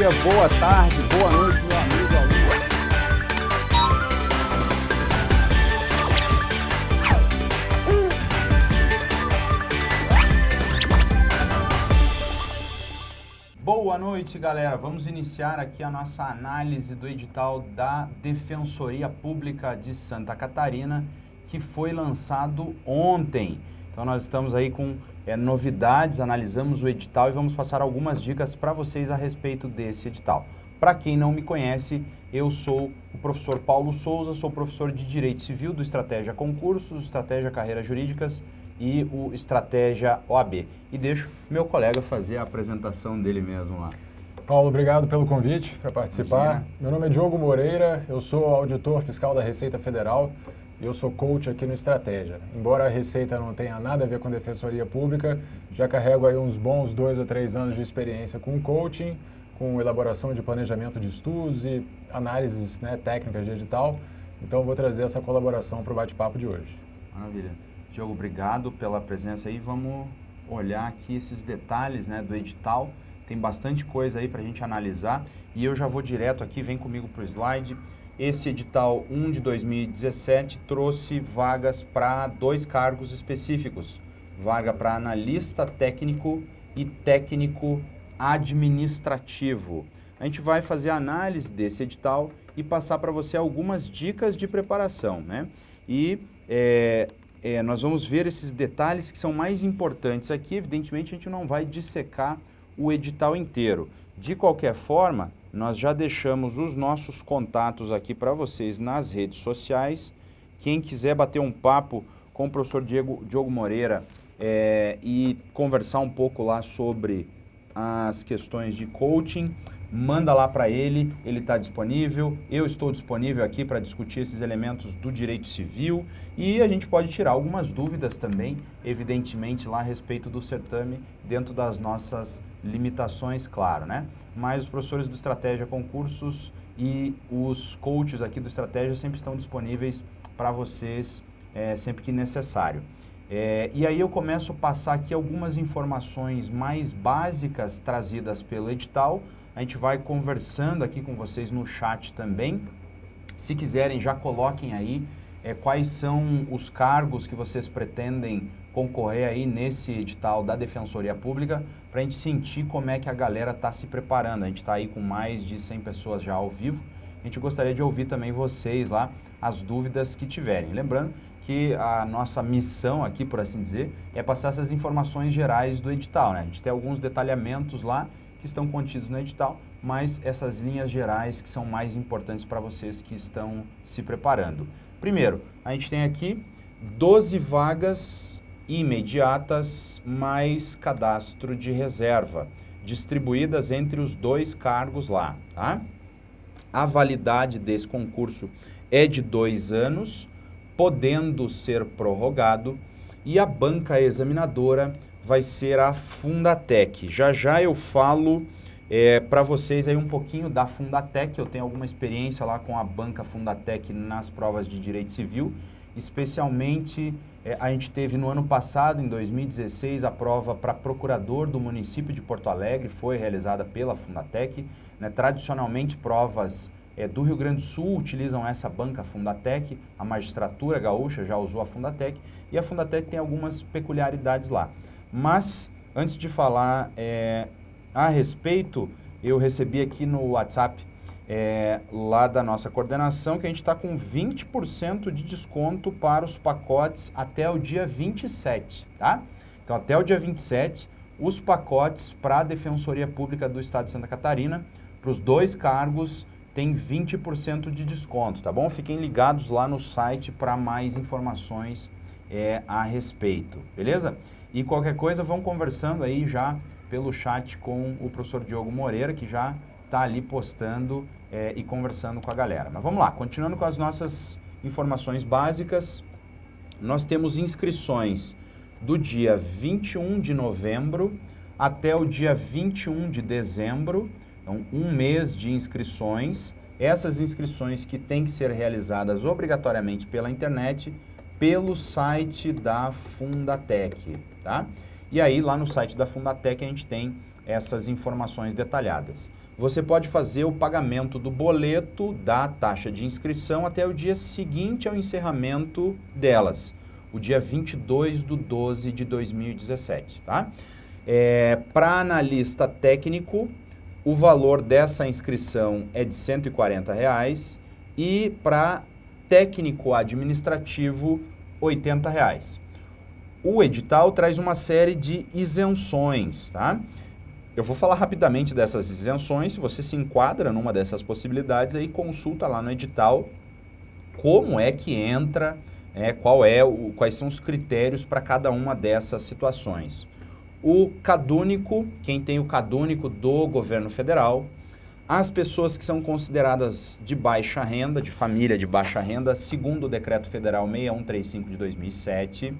dia, boa tarde, boa noite, meu amigo aluno. Boa noite, galera. Vamos iniciar aqui a nossa análise do edital da Defensoria Pública de Santa Catarina, que foi lançado ontem. Então, nós estamos aí com novidades, analisamos o edital e vamos passar algumas dicas para vocês a respeito desse edital. Para quem não me conhece, eu sou o professor Paulo Souza, sou professor de Direito Civil do Estratégia Concursos, Estratégia Carreiras Jurídicas e o Estratégia OAB. E deixo meu colega fazer a apresentação dele mesmo lá. Paulo, obrigado pelo convite para participar. Imagina. Meu nome é Diogo Moreira, eu sou auditor fiscal da Receita Federal e eu sou coach aqui no Estratégia. Embora a Receita não tenha nada a ver com Defensoria Pública, já carrego aí uns bons 2 ou 3 anos de experiência com coaching, com elaboração de planejamento de estudos e análises técnicas de edital. Então, vou trazer essa colaboração para o bate-papo de hoje. Maravilha. Diogo, obrigado pela presença aí. Vamos olhar aqui esses detalhes do edital. Tem bastante coisa aí para a gente analisar e eu já vou direto aqui, vem comigo para o slide. Esse edital 1 de 2017 trouxe vagas para 2 cargos específicos. Vaga para analista técnico e técnico administrativo. A gente vai fazer a análise desse edital e passar para você algumas dicas de preparação, E nós vamos ver esses detalhes que são mais importantes aqui. Evidentemente, a gente não vai dissecar o edital inteiro. De qualquer forma, nós já deixamos os nossos contatos aqui para vocês nas redes sociais. Quem quiser bater um papo com o professor Diogo Moreira e conversar um pouco lá sobre as questões de coaching, manda lá para ele está disponível, eu estou disponível aqui para discutir esses elementos do direito civil e a gente pode tirar algumas dúvidas também, evidentemente, lá a respeito do certame, dentro das nossas limitações, claro, Mas os professores do Estratégia Concursos e os coaches aqui do Estratégia sempre estão disponíveis para vocês sempre que necessário. E aí eu começo a passar aqui algumas informações mais básicas trazidas pelo edital. A gente vai conversando aqui com vocês no chat também. Se quiserem, já coloquem aí quais são os cargos que vocês pretendem concorrer aí nesse edital da Defensoria Pública, para a gente sentir como é que a galera está se preparando. A gente está aí com mais de 100 pessoas já ao vivo. A gente gostaria de ouvir também vocês lá, as dúvidas que tiverem. Lembrando que a nossa missão aqui, por assim dizer, é passar essas informações gerais do edital, A gente tem alguns detalhamentos lá que estão contidos no edital, mas essas linhas gerais que são mais importantes para vocês que estão se preparando. Primeiro, a gente tem aqui 12 vagas imediatas mais cadastro de reserva, distribuídas entre os 2 cargos lá, A validade desse concurso é de 2 anos, podendo ser prorrogado, e a banca examinadora vai ser a Fundatec. Já eu falo para vocês aí um pouquinho da Fundatec. Eu tenho alguma experiência lá com a banca Fundatec nas provas de Direito Civil, especialmente a gente teve no ano passado, em 2016, a prova para procurador do município de Porto Alegre, foi realizada pela Fundatec. Tradicionalmente, provas do Rio Grande do Sul utilizam essa banca Fundatec, a magistratura gaúcha já usou a Fundatec e a Fundatec tem algumas peculiaridades lá. Mas, antes de falar a respeito, eu recebi aqui no WhatsApp lá da nossa coordenação que a gente está com 20% de desconto para os pacotes até o dia 27, Então, até o dia 27, os pacotes para a Defensoria Pública do Estado de Santa Catarina, para os 2 cargos, tem 20% de desconto, tá bom? Fiquem ligados lá no site para mais informações a respeito, beleza? E qualquer coisa, vão conversando aí já pelo chat com o professor Diogo Moreira, que já está ali postando e conversando com a galera. Mas vamos lá, continuando com as nossas informações básicas, nós temos inscrições do dia 21 de novembro até o dia 21 de dezembro, então 1 mês de inscrições. Essas inscrições que têm que ser realizadas obrigatoriamente pela internet, pelo site da Fundatec, E aí, lá no site da Fundatec, a gente tem essas informações detalhadas. você pode fazer o pagamento do boleto da taxa de inscrição até o dia seguinte ao encerramento delas, o dia 22/12 de 2017, tá? Para analista técnico, o valor dessa inscrição é de R$ 140 e para técnico administrativo, R$ 80. O edital traz uma série de isenções, tá? Eu vou falar rapidamente dessas isenções. Se você se enquadra numa dessas possibilidades, aí consulta lá no edital como é que entra, quais são os critérios para cada uma dessas situações. O cadúnico, quem tem o cadúnico do governo federal, as pessoas que são consideradas de baixa renda, de família de baixa renda, segundo o Decreto Federal 6135 de 2007,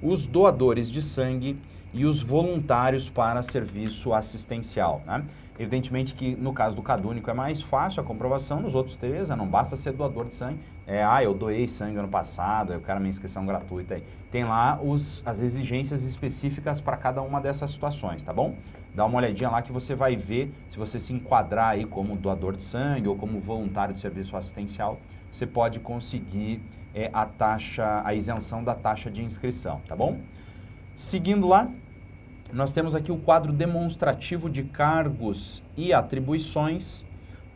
os doadores de sangue e os voluntários para serviço assistencial, né? Evidentemente que no caso do cadúnico é mais fácil a comprovação, nos outros três não basta ser doador de sangue, eu doei sangue ano passado, eu quero minha inscrição gratuita. Tem lá as exigências específicas para cada uma dessas situações, tá bom? Dá uma olhadinha lá que você vai ver se você se enquadrar aí como doador de sangue ou como voluntário de serviço assistencial, você pode conseguir a isenção da taxa de inscrição, tá bom? Seguindo lá, nós temos aqui o quadro demonstrativo de cargos e atribuições.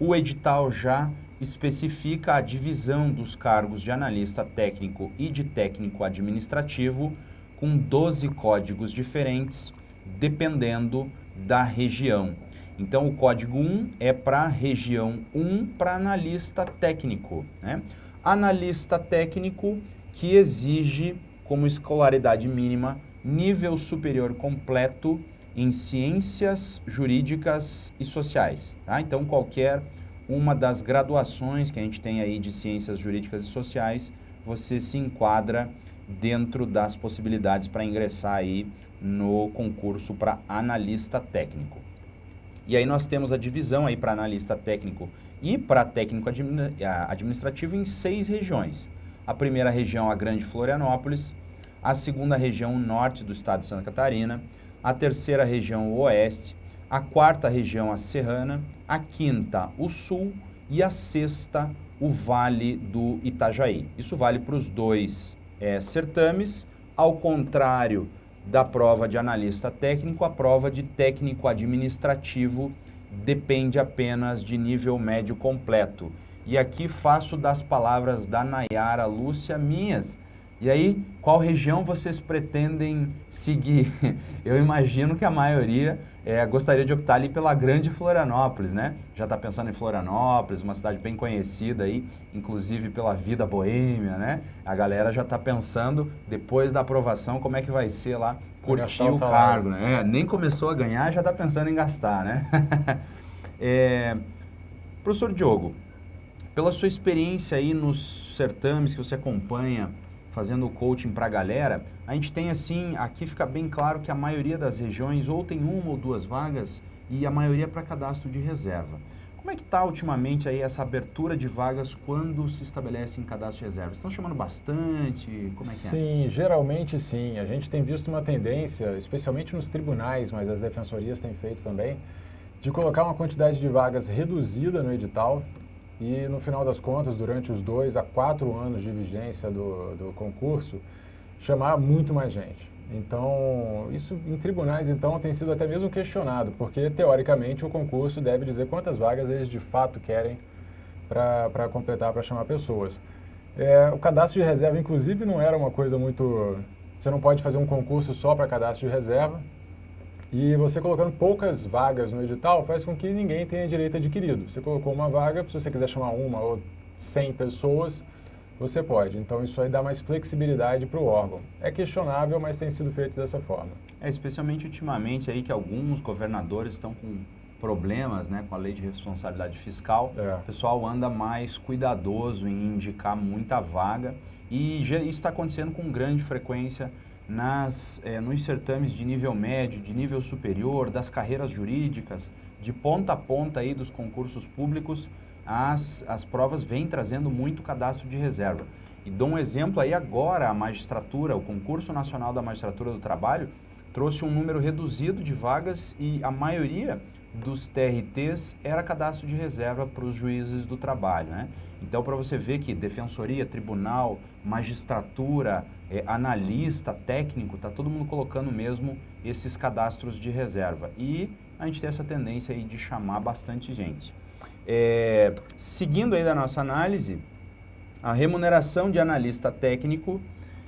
O edital já especifica a divisão dos cargos de analista técnico e de técnico administrativo com 12 códigos diferentes, dependendo da região. Então, o código 1 é para a região 1 para analista técnico, né? Analista técnico que exige como escolaridade mínima nível superior completo em ciências jurídicas e sociais, tá? Então, qualquer uma das graduações que a gente tem aí de ciências jurídicas e sociais, você se enquadra dentro das possibilidades para ingressar aí no concurso para analista técnico. E aí nós temos a divisão aí para analista técnico e para técnico administrativo em 6 regiões. A primeira região, a Grande Florianópolis, a segunda região, o norte do estado de Santa Catarina, a terceira região, o oeste, a quarta região, a Serrana, a quinta, o sul e a sexta, o Vale do Itajaí. Isso vale para os dois certames, ao contrário da prova de analista técnico, a prova de técnico administrativo depende apenas de nível médio completo. E aqui faço das palavras da Nayara Lúcia minhas. E aí, qual região vocês pretendem seguir? Eu imagino que a maioria gostaria de optar ali pela Grande Florianópolis, né? Já está pensando em Florianópolis, uma cidade bem conhecida aí, inclusive pela vida boêmia, né? A galera já está pensando, depois da aprovação, como é que vai ser lá, curtir o cargo, né? Nem começou a ganhar, já está pensando em gastar, né? Professor Diogo, pela sua experiência aí nos certames que você acompanha, fazendo o coaching para a galera, a gente tem assim, aqui fica bem claro que a maioria das regiões ou tem 1 ou 2 vagas e a maioria para cadastro de reserva. Como é que está ultimamente aí essa abertura de vagas quando se estabelece em cadastro de reserva? Estão chamando bastante? Como é que é? Sim, geralmente sim. A gente tem visto uma tendência, especialmente nos tribunais, mas as defensorias têm feito também, de colocar uma quantidade de vagas reduzida no edital. E no final das contas, durante os 2 a 4 anos de vigência do concurso, chamar muito mais gente. Então, isso em tribunais, então, tem sido até mesmo questionado, porque, teoricamente, o concurso deve dizer quantas vagas eles de fato querem para completar, para chamar pessoas. O cadastro de reserva, inclusive, não era uma coisa muito... Você não pode fazer um concurso só para cadastro de reserva, e você colocando poucas vagas no edital faz com que ninguém tenha direito adquirido. Você colocou uma vaga, se você quiser chamar 1 ou 100 pessoas, você pode. Então, isso aí dá mais flexibilidade para o órgão. É questionável, mas tem sido feito dessa forma. Especialmente ultimamente aí que alguns governadores estão com problemas, né, com a lei de responsabilidade fiscal. O pessoal anda mais cuidadoso em indicar muita vaga e isso está acontecendo com grande frequência nos certames de nível médio, de nível superior, das carreiras jurídicas, de ponta a ponta aí dos concursos públicos, as provas vêm trazendo muito cadastro de reserva. E dou um exemplo aí agora, a magistratura, o Concurso Nacional da Magistratura do Trabalho, trouxe um número reduzido de vagas e a maioria dos TRTs era cadastro de reserva para os juízes do trabalho, né? Então, para você ver que defensoria, tribunal, magistratura, analista, técnico, está todo mundo colocando mesmo esses cadastros de reserva. E a gente tem essa tendência aí de chamar bastante gente. Seguindo aí da nossa análise, a remuneração de analista técnico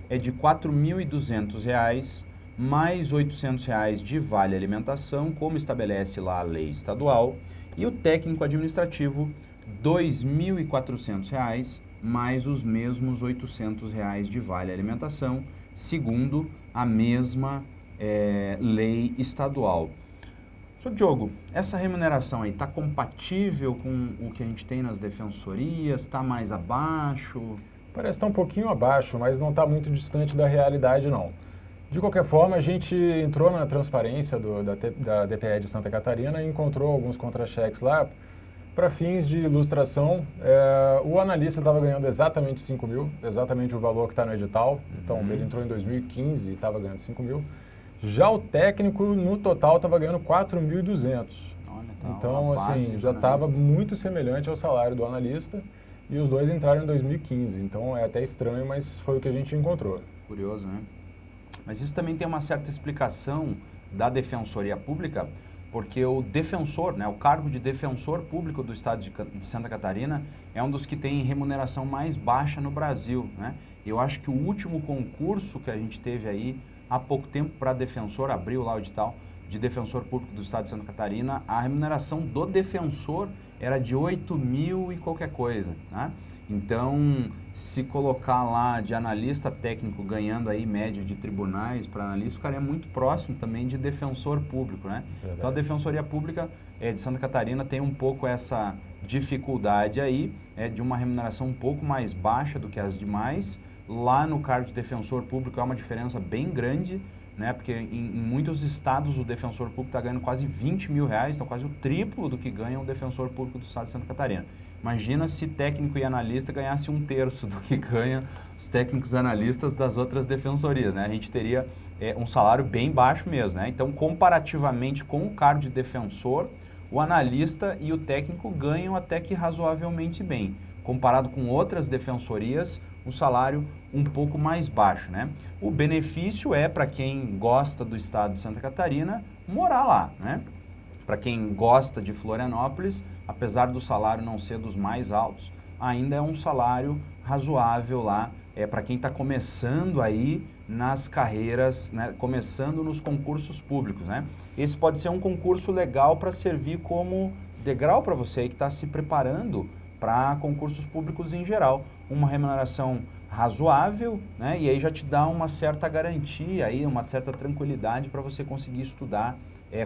é de R$ 4.200, mais R$ 800 de vale alimentação, como estabelece lá a lei estadual, e o técnico administrativo, R$ 2.400, mais os mesmos R$ 800 de vale alimentação, segundo a mesma lei estadual. Sr. Diogo, essa remuneração aí está compatível com o que a gente tem nas defensorias? Está mais abaixo? Parece estar um pouquinho abaixo, mas não está muito distante da realidade, não. De qualquer forma, a gente entrou na transparência da DPE de Santa Catarina e encontrou alguns contra-cheques lá. Para fins de ilustração, o analista estava ganhando exatamente 5 mil, exatamente o valor que está no edital. Então, ele entrou em 2015 e estava ganhando 5 mil. Já o técnico, no total, estava ganhando 4.200. Então, assim, já estava muito semelhante ao salário do analista e os dois entraram em 2015. Então, é até estranho, mas foi o que a gente encontrou. Curioso, né? Mas isso também tem uma certa explicação da Defensoria Pública, porque o defensor, né, o cargo de defensor público do Estado de Santa Catarina é um dos que tem remuneração mais baixa no Brasil, né? Eu acho que o último concurso que a gente teve aí há pouco tempo para defensor, abriu lá o edital de defensor público do Estado de Santa Catarina, a remuneração do defensor era de 8 mil e qualquer coisa, né? Então, se colocar lá de analista técnico ganhando aí média de tribunais para analista, ficaria muito próximo também de defensor público, né? Verdade. Então, a Defensoria Pública de Santa Catarina tem um pouco essa dificuldade aí, de uma remuneração um pouco mais baixa do que as demais. Lá no cargo de defensor público é uma diferença bem grande, né? Porque em muitos estados o defensor público está ganhando quase 20 mil reais, então quase o triplo do que ganha o defensor público do Estado de Santa Catarina. Imagina se técnico e analista ganhasse 1/3 do que ganham os técnicos e analistas das outras defensorias, né? A gente teria um salário bem baixo mesmo, né? Então, comparativamente com o cargo de defensor, o analista e o técnico ganham até que razoavelmente bem. Comparado com outras defensorias, um salário um pouco mais baixo, né? O benefício é para quem gosta do Estado de Santa Catarina morar lá, né? Para quem gosta de Florianópolis, apesar do salário não ser dos mais altos, ainda é um salário razoável lá, para quem está começando aí nas carreiras, né, começando nos concursos públicos, né? Esse pode ser um concurso legal para servir como degrau para você aí que está se preparando para concursos públicos em geral. Uma remuneração razoável, né? E aí já te dá uma certa garantia, aí, uma certa tranquilidade para você conseguir estudar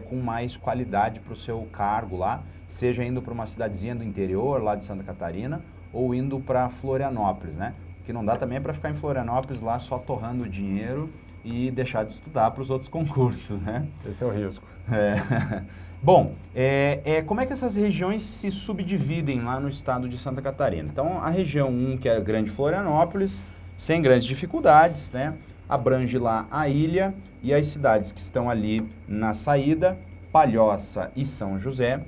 com mais qualidade para o seu cargo lá, seja indo para uma cidadezinha do interior, lá de Santa Catarina, ou indo para Florianópolis, né? O que não dá também é para ficar em Florianópolis lá só torrando dinheiro e deixar de estudar para os outros concursos, né? Esse é o risco. Bom, como é que essas regiões se subdividem lá no estado de Santa Catarina? Então, a região 1, que é a Grande Florianópolis, sem grandes dificuldades, né? Abrange lá a ilha e as cidades que estão ali na saída, Palhoça e São José.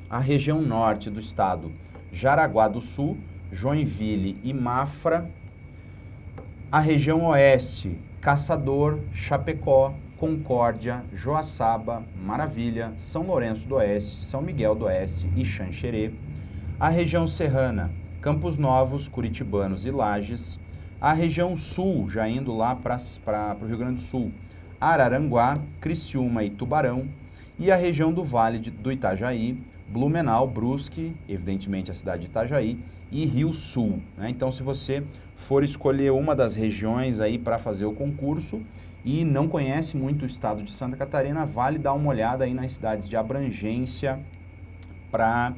A região norte do estado, Jaraguá do Sul, Joinville e Mafra. A região oeste, Caçador, Chapecó, Concórdia, Joaçaba, Maravilha, São Lourenço do Oeste, São Miguel do Oeste e Xanxerê. A região serrana, Campos Novos, Curitibanos e Lages. A região sul, já indo lá para o Rio Grande do Sul, Araranguá, Criciúma e Tubarão. E a região do Vale do Itajaí, Blumenau, Brusque, evidentemente a cidade de Itajaí, e Rio Sul, né? Então, se você for escolher uma das regiões aí para fazer o concurso e não conhece muito o estado de Santa Catarina, vale dar uma olhada aí nas cidades de abrangência para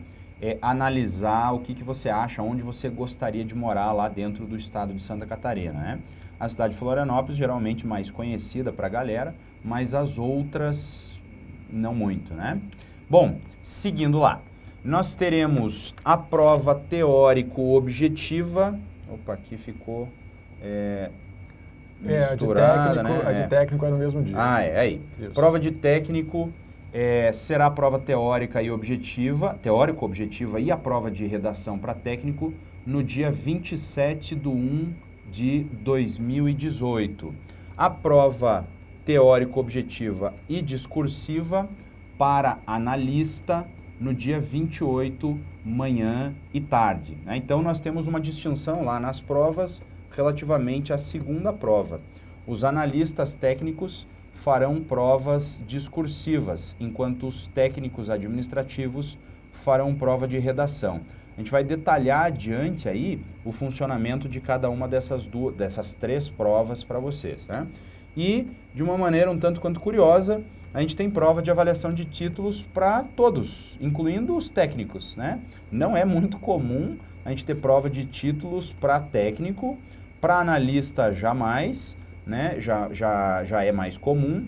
analisar o que você acha, onde você gostaria de morar lá dentro do estado de Santa Catarina, né? A cidade de Florianópolis geralmente mais conhecida para a galera, mas as outras não muito, né? Bom, seguindo lá, nós teremos a prova teórico-objetiva. Opa, aqui ficou misturada, a de técnico é no mesmo dia. Aí. Isso. Prova de técnico será a prova teórica e objetiva, teórico-objetiva e a prova de redação para técnico no dia 27/1/2018. A prova teórico-objetiva e discursiva para analista no dia 28, manhã e tarde, né? Então, nós temos uma distinção lá nas provas relativamente à segunda prova. Os analistas técnicos farão provas discursivas, enquanto os técnicos administrativos farão prova de redação. A gente vai detalhar adiante aí o funcionamento de cada uma dessas três provas para vocês, né? E, de uma maneira um tanto quanto curiosa, a gente tem prova de avaliação de títulos para todos, incluindo os técnicos, né? Não é muito comum a gente ter prova de títulos para técnico, para analista jamais, né? Já é mais comum,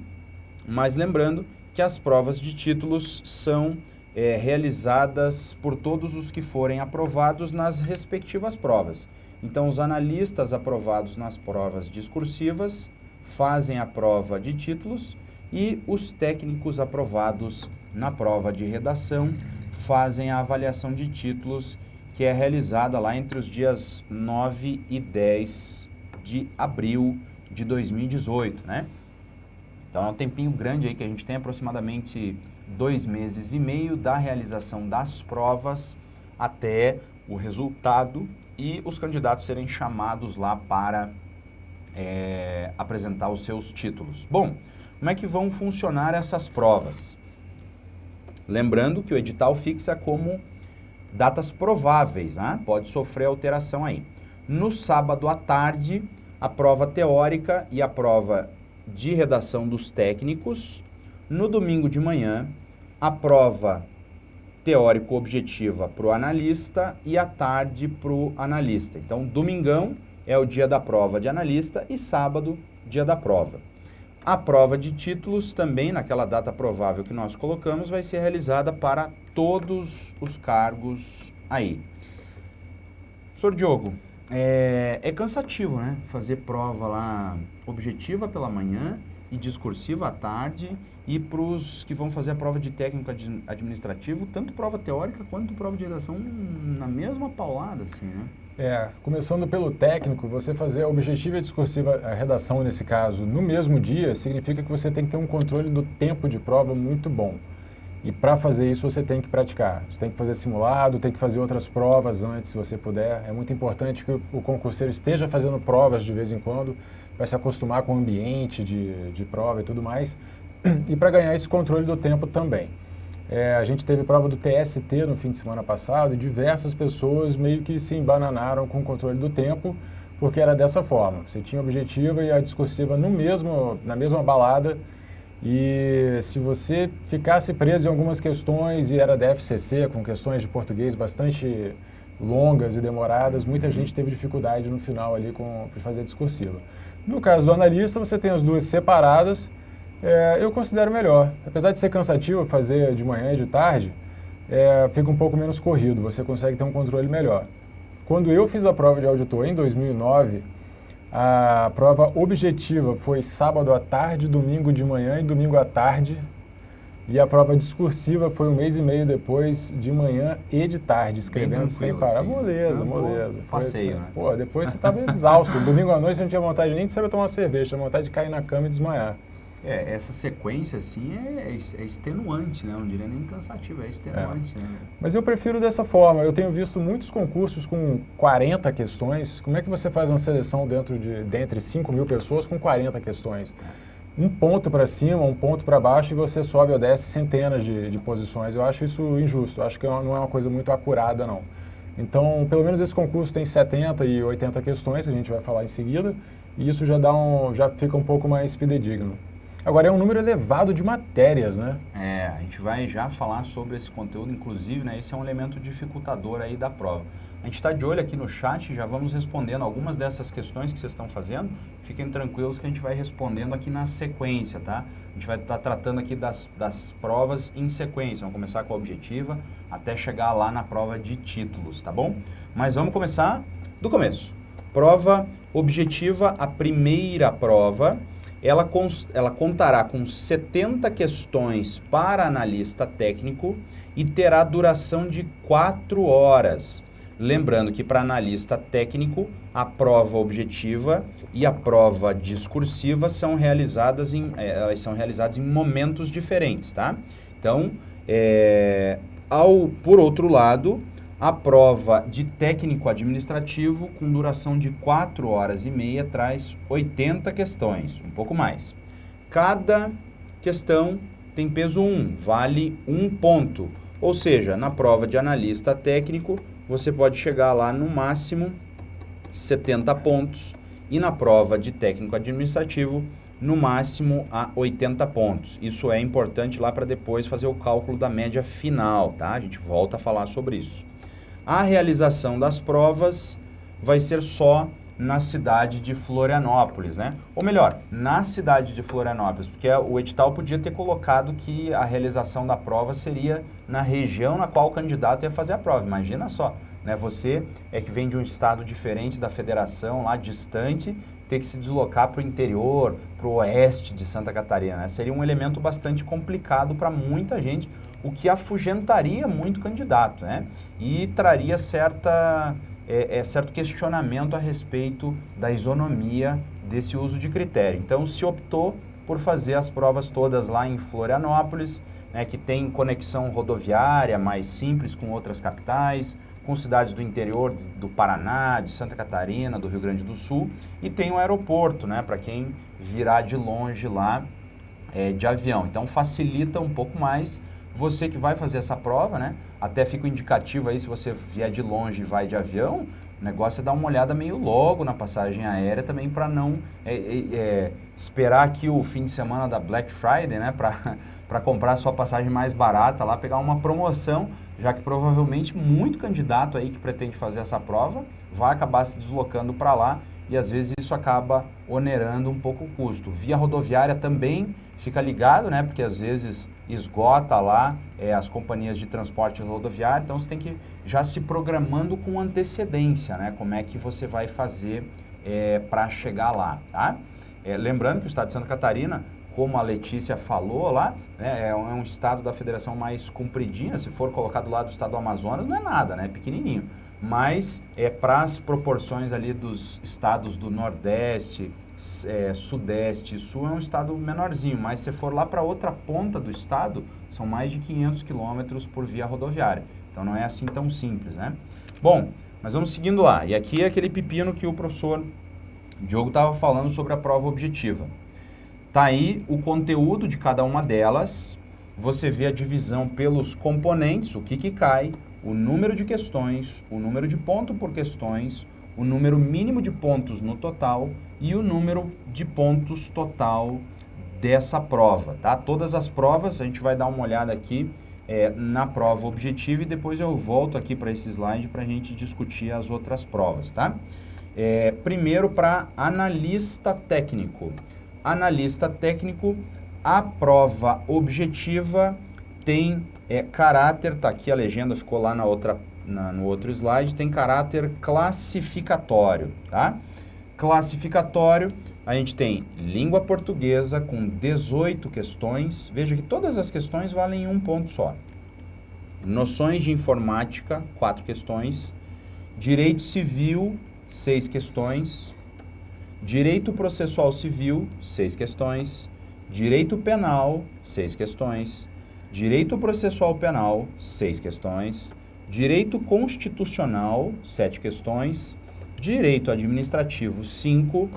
mas lembrando que as provas de títulos são realizadas por todos os que forem aprovados nas respectivas provas. Então, os analistas aprovados nas provas discursivas fazem a prova de títulos e os técnicos aprovados na prova de redação fazem a avaliação de títulos, que é realizada lá entre os dias 9 e 10 de abril de 2018, né? Então é um tempinho grande aí que a gente tem, aproximadamente 2 meses e meio da realização das provas até o resultado e os candidatos serem chamados lá para apresentar os seus títulos. Bom, como é que vão funcionar essas provas? Lembrando que o edital fixa como datas prováveis, né? Pode sofrer alteração aí. No sábado à tarde, a prova teórica e a prova de redação dos técnicos. No domingo de manhã, a prova teórico-objetiva para o analista e à tarde para o analista. Então, domingão é o dia da prova de analista e sábado, dia da prova. A prova de títulos também, naquela data provável que nós colocamos, vai ser realizada para todos os cargos aí. Professor Diogo, é cansativo, né? Fazer prova lá objetiva pela manhã e discursiva à tarde, e para os que vão fazer a prova de técnico administrativo, tanto prova teórica quanto prova de redação na mesma paulada, assim, né? Começando pelo técnico, você fazer a objetiva e a discursiva, a redação nesse caso, no mesmo dia, significa que você tem que ter um controle do tempo de prova muito bom. E para fazer isso você tem que praticar. Você tem que fazer simulado, tem que fazer outras provas antes, se você puder. É muito importante que o concurseiro esteja fazendo provas de vez em quando, para se acostumar com o ambiente de prova e tudo mais. E para ganhar esse controle do tempo também. A gente teve prova do TST no fim de semana passado e diversas pessoas meio que se embananaram com o controle do tempo, porque era dessa forma. Você tinha a objetiva e a discursiva na mesma balada, e se você ficasse preso em algumas questões e era da FCC, com questões de português bastante longas e demoradas, muita gente teve dificuldade no final ali para fazer a discursiva. No caso do analista, você tem as duas separadas. Eu considero melhor. Apesar de ser cansativo fazer de manhã e de tarde, fica um pouco menos corrido, você consegue ter um controle melhor. Quando eu fiz a prova de auditor em 2009, a prova objetiva foi sábado à tarde, domingo de manhã e domingo à tarde, e a prova discursiva foi 1 mês e meio depois, de manhã e de tarde, escrevendo sem parar. Assim. Moleza. Passeio, né? Pô, depois você estava exausto. Domingo à noite você não tinha vontade nem de saber tomar uma cerveja, tinha vontade de cair na cama e desmaiar. Essa sequência, assim, é extenuante, né? Eu não diria nem cansativa, é extenuante, né? Mas eu prefiro dessa forma. Eu tenho visto muitos concursos com 40 questões. Como é que você faz uma seleção dentre 5 mil pessoas com 40 questões? Um ponto para cima, um ponto para baixo, e você sobe ou desce centenas de posições. Eu acho isso injusto. Eu acho que não é uma coisa muito acurada, não. Então, pelo menos esse concurso tem 70 e 80 questões, que a gente vai falar em seguida, e isso já fica um pouco mais fidedigno. Agora, é um número elevado de matérias, né? A gente vai já falar sobre esse conteúdo, inclusive, né? Esse é um elemento dificultador aí da prova. A gente está de olho aqui no chat, já vamos respondendo algumas dessas questões que vocês estão fazendo. Fiquem tranquilos que a gente vai respondendo aqui na sequência, tá? A gente vai estar tratando aqui das provas em sequência. Vamos começar com a objetiva até chegar lá na prova de títulos, tá bom? Mas vamos começar do começo. Prova objetiva, a primeira prova ela contará com 70 questões para analista técnico e terá duração de 4 horas. Lembrando que para analista técnico, a prova objetiva e a prova discursiva são realizadas elas são realizadas em momentos diferentes, tá? Então, por outro lado, a prova de técnico administrativo, com duração de 4 horas e meia, traz 80 questões, um pouco mais. Cada questão tem peso 1, vale 1 ponto. Ou seja, na prova de analista técnico, você pode chegar lá no máximo 70 pontos e na prova de técnico administrativo, no máximo a 80 pontos. Isso é importante lá para depois fazer o cálculo da média final, tá? A gente volta a falar sobre isso. A realização das provas vai ser só na cidade de Florianópolis, né? Ou melhor, na cidade de Florianópolis, porque o edital podia ter colocado que a realização da prova seria na região na qual o candidato ia fazer a prova. Imagina só, né? Você que vem de um estado diferente da federação, lá distante, ter que se deslocar para o interior, para o oeste de Santa Catarina, né? Seria um elemento bastante complicado para muita gente, o que afugentaria muito o candidato, né? E traria certo questionamento a respeito da isonomia desse uso de critério. Então, se optou por fazer as provas todas lá em Florianópolis, né, que tem conexão rodoviária mais simples com outras capitais, com cidades do interior do Paraná, de Santa Catarina, do Rio Grande do Sul, e tem o aeroporto, né, para quem virá de longe lá de avião. Então, facilita um pouco mais. Você que vai fazer essa prova, né? Até fica um indicativo aí, se você vier de longe e vai de avião, o negócio é dar uma olhada meio logo na passagem aérea também para não esperar aqui o fim de semana da Black Friday, né? Para comprar a sua passagem mais barata lá, pegar uma promoção, já que provavelmente muito candidato aí que pretende fazer essa prova vai acabar se deslocando para lá e às vezes isso acaba onerando um pouco o custo. Via rodoviária também fica ligado, né? Porque às vezes esgota lá as companhias de transporte rodoviário, então você tem que já se programando com antecedência, né? Como é que você vai fazer para chegar lá, tá? Lembrando que o estado de Santa Catarina, como a Letícia falou lá, né, é um estado da federação mais compridinho, se for colocado lá do estado do Amazonas, não é nada, né? É pequenininho. Mas para as proporções ali dos estados do Nordeste, Sudeste e Sul, é um estado menorzinho, mas se for lá para outra ponta do estado, são mais de 500 quilômetros por via rodoviária. Então não é assim tão simples, né? Bom, mas vamos seguindo lá. E aqui é aquele pepino que o professor Diogo estava falando sobre a prova objetiva. Tá aí o conteúdo de cada uma delas, você vê a divisão pelos componentes, o que cai, o número de questões, o número de ponto por questões, o número mínimo de pontos no total e o número de pontos total dessa prova, tá? Todas as provas, a gente vai dar uma olhada aqui na prova objetiva e depois eu volto aqui para esse slide para a gente discutir as outras provas, tá? Primeiro para analista técnico. Analista técnico, a prova objetiva tem caráter, tá aqui a legenda, ficou lá no outro slide, tem caráter classificatório, tá? Classificatório, a gente tem língua portuguesa com 18 questões, veja que todas as questões valem 1 ponto só. Noções de informática, 4 questões. Direito civil, 6 questões. Direito processual civil, 6 questões. Direito penal, 6 questões. Direito processual penal, 6 questões. Direito constitucional, 7 questões. Direito administrativo, 5.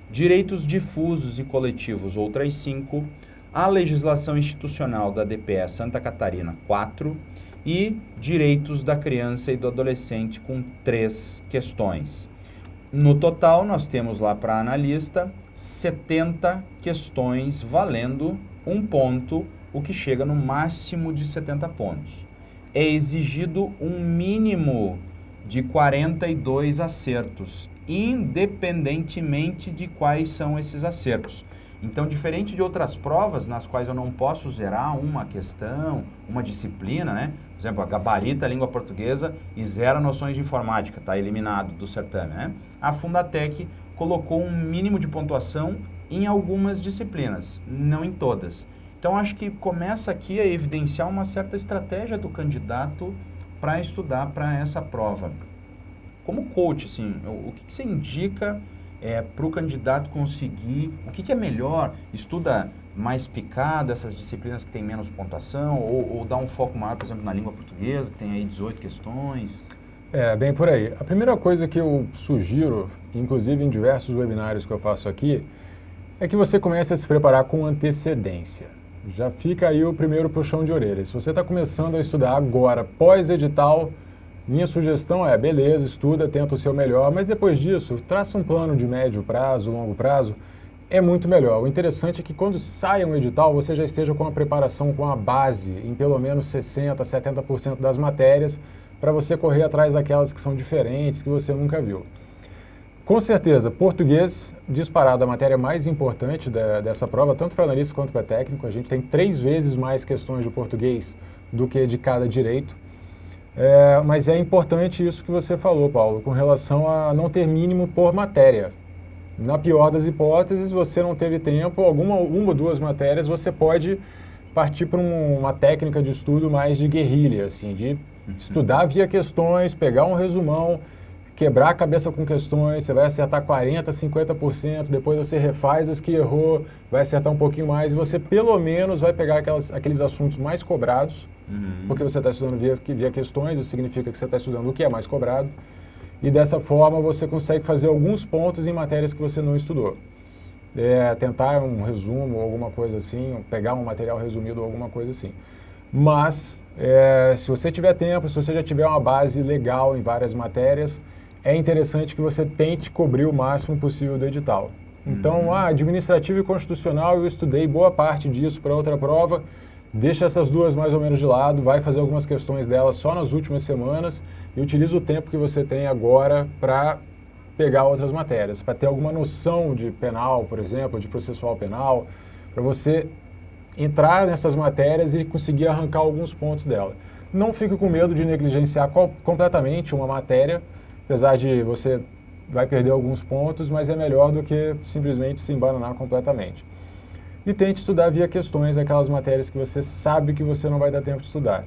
Direitos difusos e coletivos, outras 5. A legislação institucional da DPE Santa Catarina, 4. E direitos da criança e do adolescente, com 3 questões. No total, nós temos lá para analista 70 questões valendo 1 ponto, o que chega no máximo de 70 pontos. É exigido um mínimo de 42 acertos, independentemente de quais são esses acertos. Então, diferente de outras provas nas quais eu não posso zerar uma questão, uma disciplina, né? Por exemplo, a gabarita a língua portuguesa e zera noções de informática, está eliminado do certame, né? A Fundatec colocou um mínimo de pontuação em algumas disciplinas, não em todas. Então, acho que começa aqui a evidenciar uma certa estratégia do candidato para estudar para essa prova. Como coach, assim, o que você indica para o candidato conseguir, o que é melhor? Estuda mais picado, essas disciplinas que têm menos pontuação, ou dá um foco maior, por exemplo, na língua portuguesa, que tem aí 18 questões? Bem por aí. A primeira coisa que eu sugiro, inclusive em diversos webinários que eu faço aqui, é que você comece a se preparar com antecedência. Já fica aí o primeiro puxão de orelha. Se você está começando a estudar agora, pós-edital, minha sugestão é, beleza, estuda, tenta o seu melhor, mas depois disso, traça um plano de médio prazo, longo prazo, é muito melhor. O interessante é que quando saia um edital, você já esteja com a preparação, com a base, em pelo menos 60%, 70% das matérias, para você correr atrás daquelas que são diferentes, que você nunca viu. Com certeza, português, disparado, a matéria mais importante dessa prova, tanto para analista quanto para técnico. A gente tem 3 vezes mais questões de português do que de cada direito. Mas é importante isso que você falou, Paulo, com relação a não ter mínimo por matéria. Na pior das hipóteses, você não teve tempo, uma ou 2 matérias, você pode partir para uma técnica de estudo mais de guerrilha, assim, de estudar via questões, pegar um resumão, quebrar a cabeça com questões, você vai acertar 40%, 50%, depois você refaz as que errou, vai acertar um pouquinho mais, e você pelo menos vai pegar aqueles assuntos mais cobrados, porque você está estudando via questões, isso significa que você está estudando o que é mais cobrado, e dessa forma você consegue fazer alguns pontos em matérias que você não estudou. Tentar um resumo ou alguma coisa assim, pegar um material resumido ou alguma coisa assim. Mas, se você tiver tempo, se você já tiver uma base legal em várias matérias, é interessante que você tente cobrir o máximo possível do edital. Então, administrativo e constitucional, eu estudei boa parte disso para outra prova, deixa essas 2 mais ou menos de lado, vai fazer algumas questões delas só nas últimas semanas e utiliza o tempo que você tem agora para pegar outras matérias, para ter alguma noção de penal, por exemplo, de processual penal, para você entrar nessas matérias e conseguir arrancar alguns pontos dela. Não fique com medo de negligenciar completamente uma matéria, apesar de você vai perder alguns pontos, mas é melhor do que simplesmente se embananar completamente. E tente estudar via questões aquelas matérias que você sabe que você não vai dar tempo de estudar.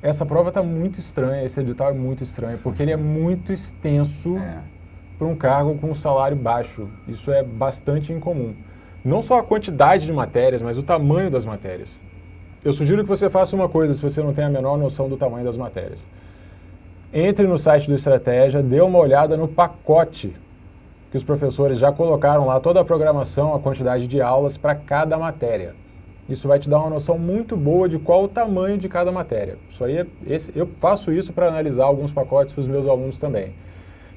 Essa prova está muito estranha, esse edital é muito estranho, porque ele é muito extenso para um cargo com um salário baixo. Isso é bastante incomum. Não só a quantidade de matérias, mas o tamanho das matérias. Eu sugiro que você faça uma coisa, se você não tem a menor noção do tamanho das matérias. Entre no site do Estratégia, dê uma olhada no pacote que os professores já colocaram lá, toda a programação, a quantidade de aulas para cada matéria. Isso vai te dar uma noção muito boa de qual o tamanho de cada matéria. Isso aí eu faço isso para analisar alguns pacotes para os meus alunos também.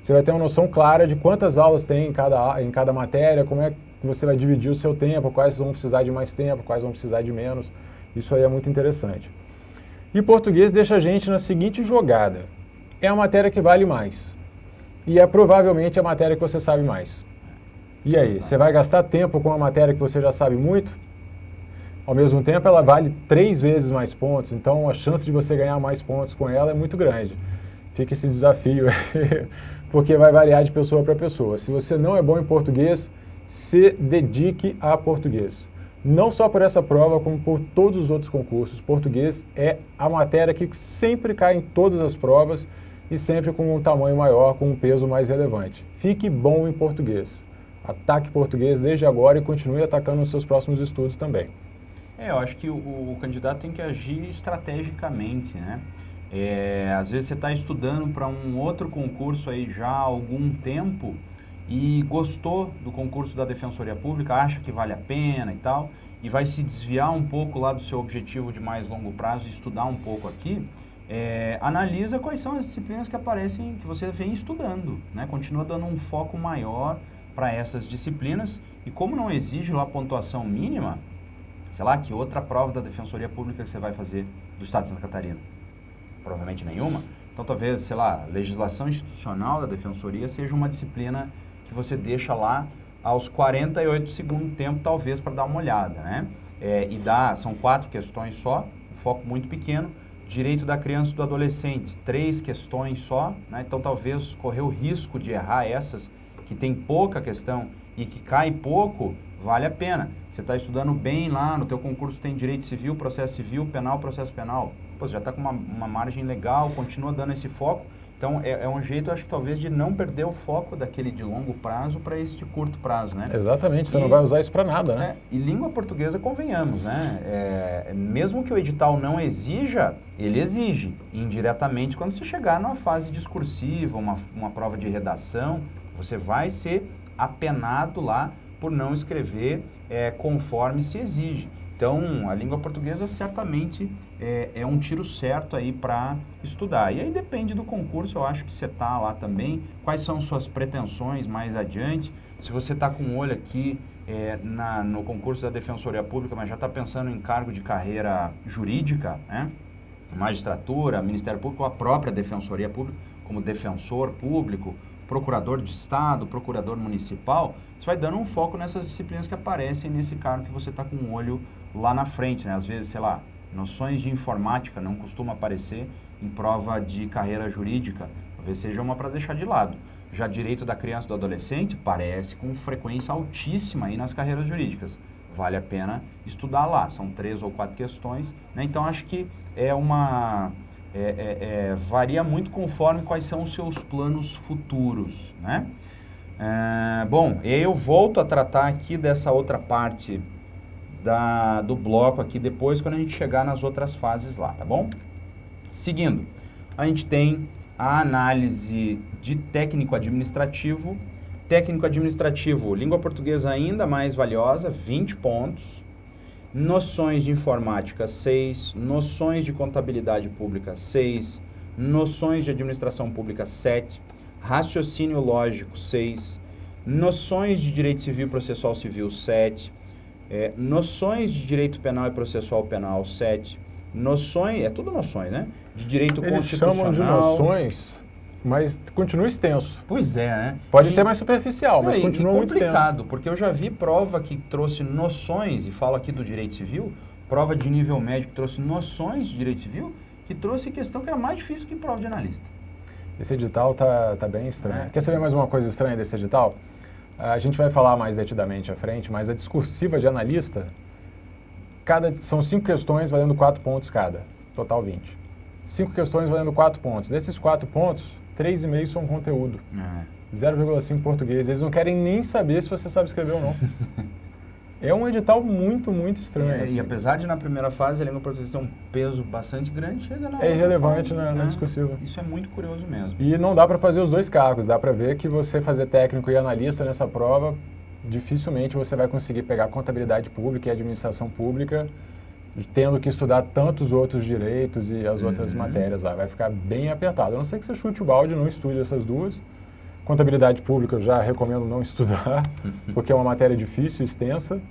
Você vai ter uma noção clara de quantas aulas tem em cada matéria, como é que você vai dividir o seu tempo, quais vão precisar de mais tempo, quais vão precisar de menos. Isso aí é muito interessante. E português deixa a gente na seguinte jogada. É a matéria que vale mais. E é provavelmente a matéria que você sabe mais. E aí, você vai gastar tempo com uma matéria que você já sabe muito? Ao mesmo tempo, ela vale 3 vezes mais pontos, então a chance de você ganhar mais pontos com ela é muito grande. Fica esse desafio, porque vai variar de pessoa para pessoa. Se você não é bom em português, se dedique a português. Não só por essa prova, como por todos os outros concursos. Português é a matéria que sempre cai em todas as provas e sempre com um tamanho maior, com um peso mais relevante. Fique bom em português. Ataque português desde agora e continue atacando nos seus próximos estudos também. Eu acho que o candidato tem que agir estrategicamente, né? Às vezes você está estudando para um outro concurso aí já há algum tempo e gostou do concurso da Defensoria Pública, acha que vale a pena e tal, e vai se desviar um pouco lá do seu objetivo de mais longo prazo e estudar um pouco aqui, analisa quais são as disciplinas que aparecem, que você vem estudando, né? Continua dando um foco maior para essas disciplinas e como não exige lá pontuação mínima, sei lá, que outra prova da Defensoria Pública que você vai fazer do Estado de Santa Catarina? Provavelmente nenhuma. Então, talvez, sei lá, legislação institucional da Defensoria seja uma disciplina que você deixa lá aos 48 segundos tempo, talvez, para dar uma olhada, né? São 4 questões só, um foco muito pequeno. Direito da criança e do adolescente, 3 questões só, né? Então, talvez, correr o risco de errar essas que tem pouca questão e que cai pouco, vale a pena. Você está estudando bem lá, no teu concurso tem direito civil, processo civil, penal, processo penal. Pô, você já está com uma margem legal, continua dando esse foco. Então, é um jeito, acho que talvez, de não perder o foco daquele de longo prazo para esse de curto prazo, né? Exatamente, você não vai usar isso para nada, né? E língua portuguesa, convenhamos, né? Mesmo que o edital não exija, ele exige indiretamente. Quando você chegar numa fase discursiva, uma prova de redação, você vai ser apenado lá por não escrever conforme se exige. Então, a língua portuguesa certamente é um tiro certo aí para estudar. E aí depende do concurso, eu acho que você está lá também, quais são suas pretensões mais adiante. Se você está com o olho aqui no concurso da Defensoria Pública, mas já está pensando em cargo de carreira jurídica, né? Magistratura, Ministério Público, a própria Defensoria Pública, como defensor público, procurador de Estado, procurador municipal, você vai dando um foco nessas disciplinas que aparecem nesse cargo que você está com o olho lá na frente, né? Às vezes, sei lá, noções de informática não costuma aparecer em prova de carreira jurídica, talvez seja uma para deixar de lado. Já direito da criança e do adolescente parece com frequência altíssima aí nas carreiras jurídicas. Vale a pena estudar lá, são 3 ou 4 questões, né? Então, acho que varia muito conforme quais são os seus planos futuros, né? Bom, eu volto a tratar aqui dessa outra parte do bloco aqui depois, quando a gente chegar nas outras fases lá, tá bom? Seguindo, a gente tem a análise de técnico administrativo. Técnico administrativo, língua portuguesa ainda mais valiosa, 20 pontos. Noções de informática, 6. Noções de contabilidade pública, 6. Noções de administração pública, 7. Raciocínio lógico, 6. Noções de direito civil e processual civil, 7. Noções de direito penal e processual penal, 7. Noções, tudo noções, né? De direito constitucional. Eles chamam de noções, mas continua extenso. Pois é, né? Pode ser mais superficial, mas continua muito extenso. Complicado, porque eu já vi prova que trouxe noções, e falo aqui do direito civil, prova de nível médio que trouxe noções de direito civil, que trouxe questão que era mais difícil que prova de analista. Esse edital tá bem estranho. Quer saber mais uma coisa estranha desse edital? A gente vai falar mais detidamente à frente, mas a discursiva de analista, são 5 questões valendo 4 pontos cada, total 20. 5 questões valendo 4 pontos. Desses 4 pontos, 3,5 são conteúdo. 0,5 português. Eles não querem nem saber se você sabe escrever ou não. É um edital muito, muito estranho. E apesar de na primeira fase a língua portuguesa ter um peso bastante grande, chega na irrelevante na discursiva. Isso é muito curioso mesmo. E não dá para fazer os dois cargos. Dá para ver que você fazer técnico e analista nessa prova, dificilmente você vai conseguir pegar contabilidade pública e administração pública, tendo que estudar tantos outros direitos e as outras matérias lá. Vai ficar bem apertado. A não ser que você chute o balde e não estude essas duas. Contabilidade pública eu já recomendo não estudar, porque é uma matéria difícil, extensa,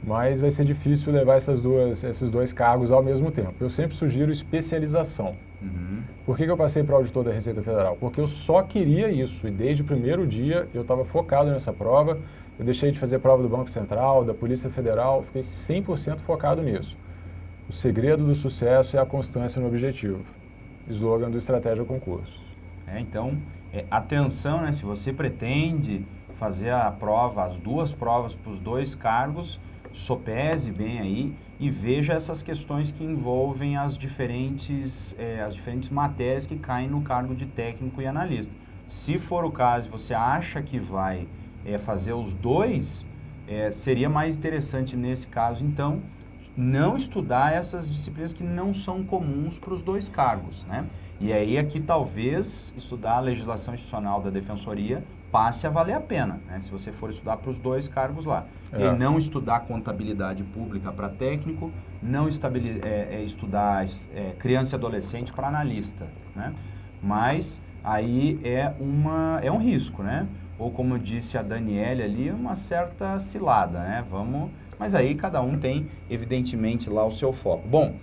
mas vai ser difícil levar esses dois cargos ao mesmo tempo. Eu sempre sugiro especialização. Por que eu passei para auditor da Receita Federal? Porque eu só queria isso, e desde o primeiro dia eu estava focado nessa prova. Eu deixei de fazer prova do Banco Central, da Polícia Federal, fiquei 100% focado nisso. O segredo do sucesso é a constância no objetivo. Slogan do Estratégia Concursos. Então, atenção, né? Se você pretende fazer a prova, as duas provas para os dois cargos, sopese bem aí e veja essas questões que envolvem as diferentes matérias que caem no cargo de técnico e analista. Se for o caso, você acha que vai fazer os dois, seria mais interessante nesse caso, então, não estudar essas disciplinas que não são comuns para os dois cargos, né? E aí aqui talvez estudar a legislação institucional da Defensoria passe a valer a pena, né? Se você for estudar para os dois cargos lá. E não estudar contabilidade pública para técnico, não estudar criança e adolescente para analista, né? Mas aí é um risco, né? Ou como disse a Daniele ali, uma certa cilada, né? Mas aí cada um tem, evidentemente, lá o seu foco. Bom,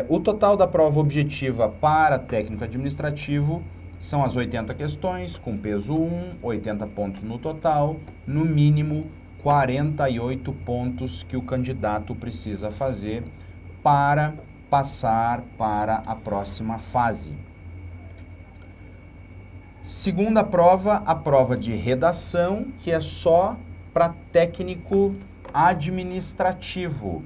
o total da prova objetiva para técnico administrativo são as 80 questões, com peso 1, 80 pontos no total, no mínimo 48 pontos que o candidato precisa fazer para passar para a próxima fase. Segunda prova, a prova de redação, que é só para técnico administrativo.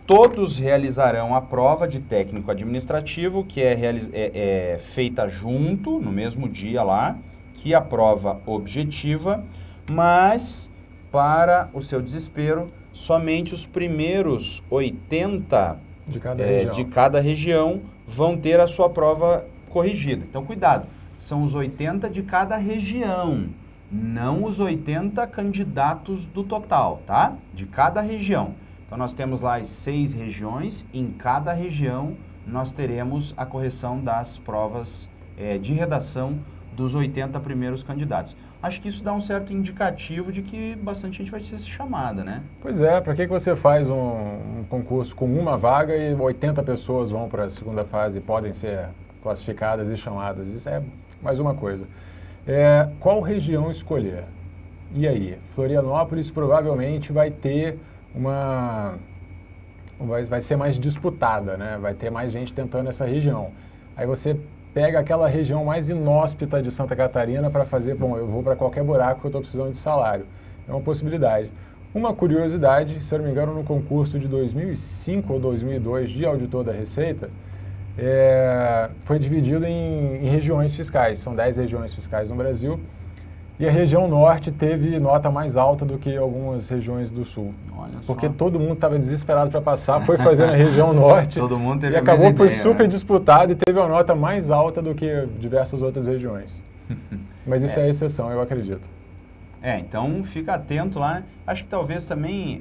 Todos realizarão a prova de técnico administrativo, que é feita junto, no mesmo dia lá, que a prova objetiva, mas, para o seu desespero, somente os primeiros 80 de cada região vão ter a sua prova corrigida. Então, cuidado, são os 80 de cada região, não os 80 candidatos do total, tá? De cada região. Então, nós temos lá as 6 regiões, em cada região nós teremos a correção das provas de redação dos 80 primeiros candidatos. Acho que isso dá um certo indicativo de que bastante gente vai ser chamada, né? Pois é, para que você faz um concurso com uma vaga e 80 pessoas vão para a segunda fase e podem ser classificadas e chamadas? Isso é mais uma coisa. Qual região escolher? E aí? Florianópolis provavelmente vai ter vai ser mais disputada, né? Vai ter mais gente tentando essa região. Aí você pega aquela região mais inóspita de Santa Catarina para fazer, eu vou para qualquer buraco que eu estou precisando de salário. É uma possibilidade. Uma curiosidade, se eu não me engano, no concurso de 2005 ou 2002 de auditor da Receita, foi dividido em regiões fiscais. São 10 regiões fiscais no Brasil. E a região norte teve nota mais alta do que algumas regiões do sul. Olha só. Porque todo mundo estava desesperado para passar, foi fazer na região norte. Todo mundo teve e acabou por super disputado e teve uma nota mais alta do que diversas outras regiões. Mas isso é exceção, eu acredito. Então fica atento lá. Acho que talvez também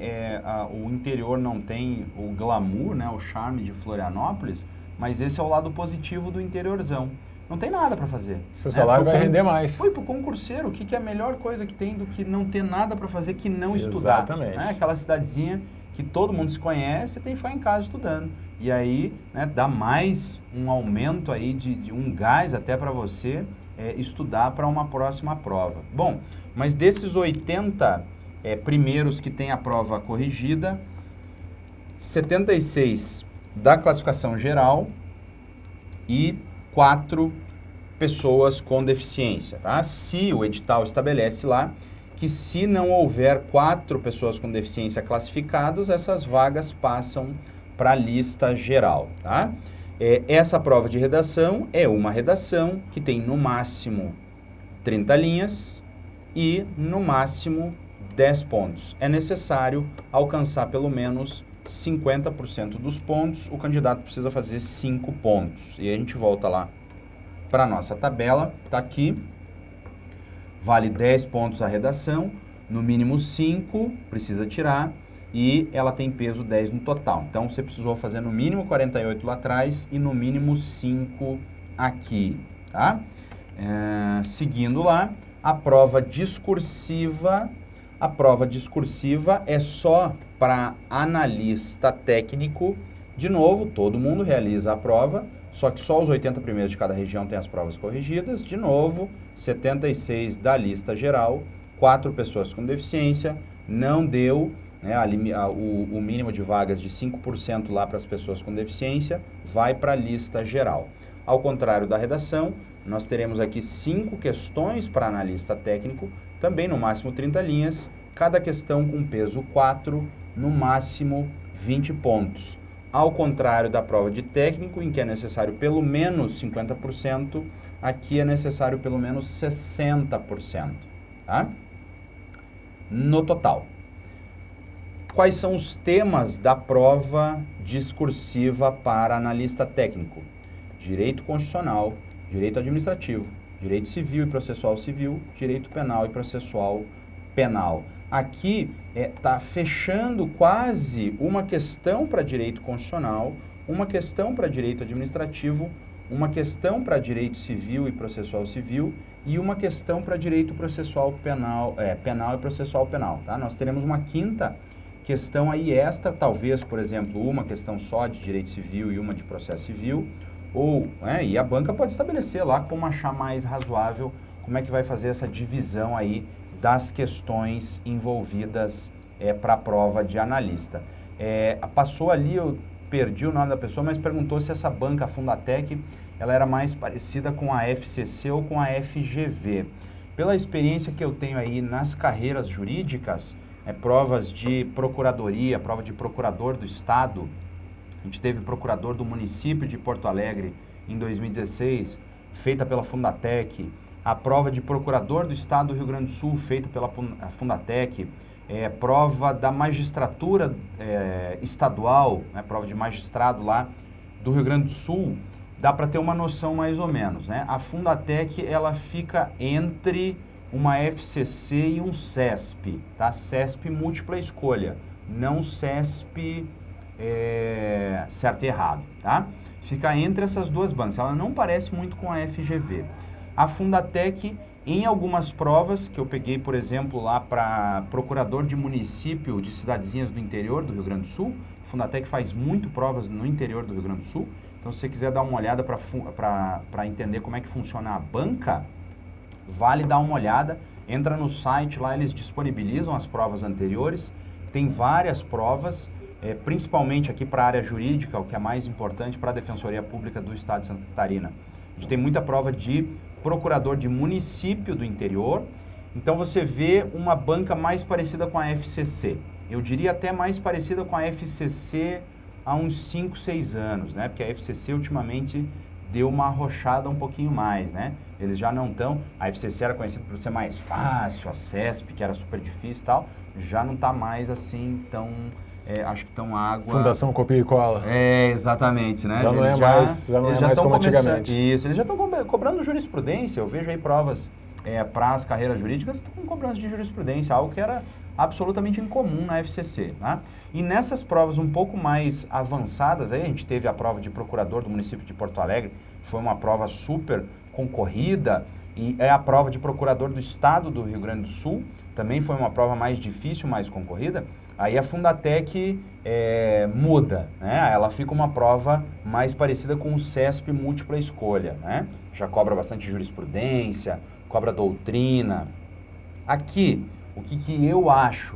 o interior não tem o glamour, né, o charme de Florianópolis, mas esse é o lado positivo do interiorzão. Não tem nada para fazer. Seu salário vai render mais. Para o concurseiro, o que é a melhor coisa que tem do que não ter nada para fazer que não estudar? Exatamente. Né? Aquela cidadezinha que todo mundo se conhece, tem que ficar em casa estudando. E aí, né, dá mais um aumento aí de um gás até para você estudar para uma próxima prova. Bom, mas desses 80 primeiros que tem a prova corrigida, 76 da classificação geral e 4 pessoas com deficiência, tá? Se o edital estabelece lá que se não houver 4 pessoas com deficiência classificadas, essas vagas passam para a lista geral, tá? Essa prova de redação é uma redação que tem no máximo 30 linhas e no máximo 10 pontos. É necessário alcançar pelo menos 50% dos pontos, o candidato precisa fazer 5 pontos. E a gente volta lá para a nossa tabela, está aqui, vale 10 pontos a redação, no mínimo 5, precisa tirar, e ela tem peso 10 no total. Então, você precisou fazer no mínimo 48 lá atrás e no mínimo 5 aqui, tá? Seguindo lá, a prova discursiva. A prova discursiva é só para analista técnico. De novo, todo mundo realiza a prova, só que só os 80 primeiros de cada região têm as provas corrigidas. De novo, 76 da lista geral, 4 pessoas com deficiência, não deu, né, o mínimo de vagas de 5% lá para as pessoas com deficiência, vai para a lista geral. Ao contrário da redação, nós teremos aqui 5 questões para analista técnico, também no máximo 30 linhas, cada questão com peso 4, no máximo 20 pontos. Ao contrário da prova de técnico, em que é necessário pelo menos 50%, aqui é necessário pelo menos 60%, tá? No total. Quais são os temas da prova discursiva para analista técnico? Direito constitucional, direito administrativo, direito civil e processual civil, direito penal e processual penal. Aqui está fechando quase uma questão para direito constitucional, uma questão para direito administrativo, uma questão para direito civil e processual civil e uma questão para direito processual penal, penal e processual penal. Tá? Nós teremos uma quinta questão aí extra, talvez, por exemplo, uma questão só de direito civil e uma de processo civil, e a banca pode estabelecer lá como achar mais razoável, como é que vai fazer essa divisão aí das questões envolvidas para a prova de analista. Passou ali, eu perdi o nome da pessoa, mas perguntou se essa banca, a Fundatec, ela era mais parecida com a FCC ou com a FGV. Pela experiência que eu tenho aí nas carreiras jurídicas, provas de procuradoria, prova de procurador do Estado, a gente teve procurador do município de Porto Alegre em 2016, feita pela Fundatec, a prova de procurador do Estado do Rio Grande do Sul, feita pela Fundatec, prova da magistratura estadual, prova de magistrado lá do Rio Grande do Sul, dá para ter uma noção mais ou menos, né? A Fundatec, ela fica entre uma FCC e um CESP, tá? CESP múltipla escolha, não CESP certo e errado, tá? Fica entre essas duas bancas, ela não parece muito com a FGV. A Fundatec, em algumas provas, que eu peguei, por exemplo, lá para procurador de município de cidadezinhas do interior do Rio Grande do Sul, a Fundatec faz muito provas no interior do Rio Grande do Sul, então se você quiser dar uma olhada para entender como é que funciona a banca, vale dar uma olhada, entra no site lá, eles disponibilizam as provas anteriores, tem várias provas, principalmente aqui para a área jurídica, o que é mais importante para a Defensoria Pública do Estado de Santa Catarina. A gente tem muita prova de procurador de município do interior, então você vê uma banca mais parecida com a FCC. Eu diria até mais parecida com a FCC há uns 5, 6 anos, né? Porque a FCC ultimamente deu uma arrochada um pouquinho mais, né? Eles já não estão... A FCC era conhecida por ser mais fácil, a CESP, que era super difícil e tal, já não está mais assim tão... acho que tão água... Fundação Copia e Cola. Exatamente, né? Já não é mais como antigamente. Isso, eles já estão cobrando jurisprudência. Eu vejo aí provas para as carreiras jurídicas, estão cobrando de jurisprudência, algo que era absolutamente incomum na FCC, né? E nessas provas um pouco mais avançadas, aí a gente teve a prova de procurador do município de Porto Alegre, foi uma prova super concorrida, e a prova de procurador do Estado do Rio Grande do Sul, também foi uma prova mais difícil, mais concorrida. Aí a Fundatec muda, né? Ela fica uma prova mais parecida com o CESP múltipla escolha, né? Já cobra bastante jurisprudência, cobra doutrina. Aqui, o que eu acho?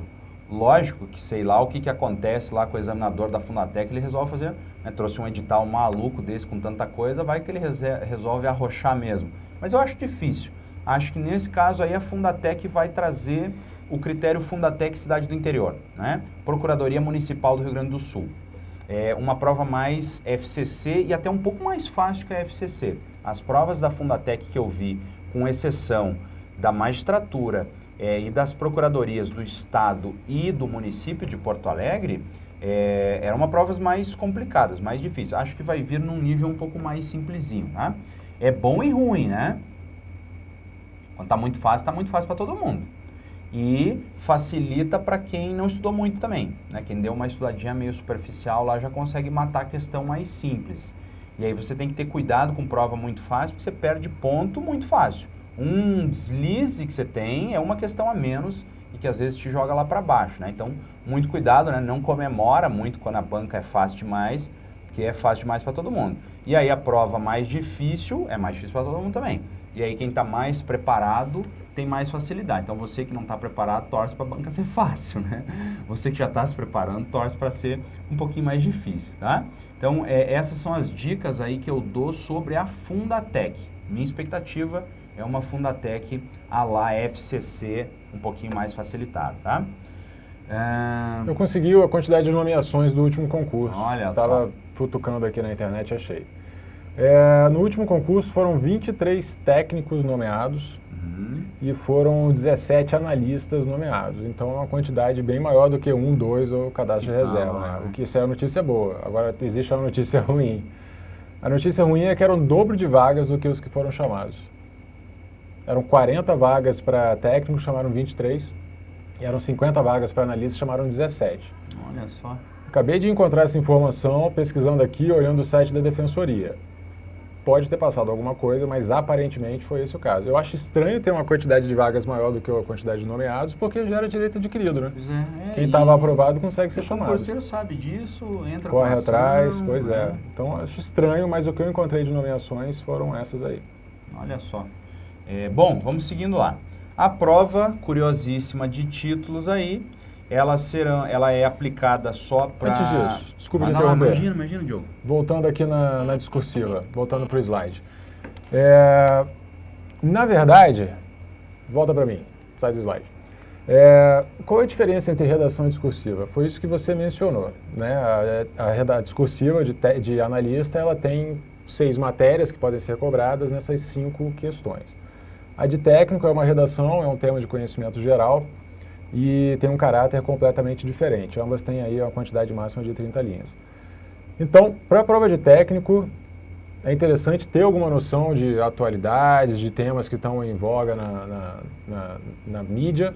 Lógico que sei lá o que acontece lá com o examinador da Fundatec, ele resolve fazer, né? Trouxe um edital maluco desse com tanta coisa, vai que ele resolve arrochar mesmo. Mas eu acho difícil. Acho que nesse caso aí a Fundatec vai trazer o critério Fundatec Cidade do Interior, né? Procuradoria Municipal do Rio Grande do Sul. Uma prova mais FCC e até um pouco mais fácil que a FCC. As provas da Fundatec que eu vi, com exceção da magistratura e das procuradorias do Estado e do município de Porto Alegre, eram provas mais complicadas, mais difíceis. Acho que vai vir num nível um pouco mais simplesinho, né? É bom e ruim, né? Quando tá muito fácil para todo mundo. E facilita para quem não estudou muito também, né? Quem deu uma estudadinha meio superficial lá já consegue matar a questão mais simples. E aí você tem que ter cuidado com prova muito fácil, porque você perde ponto muito fácil. Um deslize que você tem é uma questão a menos e que às vezes te joga lá para baixo, né? Então, muito cuidado, né? Não comemora muito quando a banca é fácil demais, porque é fácil demais para todo mundo. E aí a prova mais difícil é mais difícil para todo mundo também. E aí quem está mais preparado tem mais facilidade. Então você que não está preparado, torce para a banca ser fácil, né? Você que já está se preparando, torce para ser um pouquinho mais difícil, tá? Então essas são as dicas aí que eu dou sobre a Fundatec. Minha expectativa é uma Fundatec à la FCC um pouquinho mais facilitada, tá? Eu consegui a quantidade de nomeações do último concurso. Olha só. Estava futucando aqui na internet e achei. No último concurso foram 23 técnicos nomeados e foram 17 analistas nomeados. Então é uma quantidade bem maior do que 1, 2 ou cadastro de reserva, né? O que isso é a notícia boa. Agora existe uma notícia ruim. A notícia ruim é que era o dobro de vagas do que os que foram chamados. Eram 40 vagas para técnicos, chamaram 23. E eram 50 vagas para analistas, chamaram 17. Olha só. Acabei de encontrar essa informação pesquisando aqui, olhando o site da Defensoria. Pode ter passado alguma coisa, mas aparentemente foi esse o caso. Eu acho estranho ter uma quantidade de vagas maior do que a quantidade de nomeados, porque gera direito adquirido, né? Pois Quem estava aprovado consegue ser chamado. O concurseiro sabe disso, entra corre com ação, atrás, pois é. Então, acho estranho, mas o que eu encontrei de nomeações foram essas aí. Olha só. Bom, vamos seguindo lá. A prova curiosíssima de títulos aí, ela é aplicada só para... Antes disso, desculpa te Manda lá, interromper. imagina, Diogo. Voltando aqui na discursiva, voltando para o slide. Na verdade, volta para mim, sai do slide. Qual é a diferença entre redação e discursiva? Foi isso que você mencionou, né? A discursiva de analista, ela tem 6 matérias que podem ser cobradas nessas 5 questões. A de técnico é uma redação, é um tema de conhecimento geral e tem um caráter completamente diferente. Ambas têm aí uma quantidade máxima de 30 linhas. Então, para a prova de técnico, é interessante ter alguma noção de atualidades, de temas que estão em voga na mídia,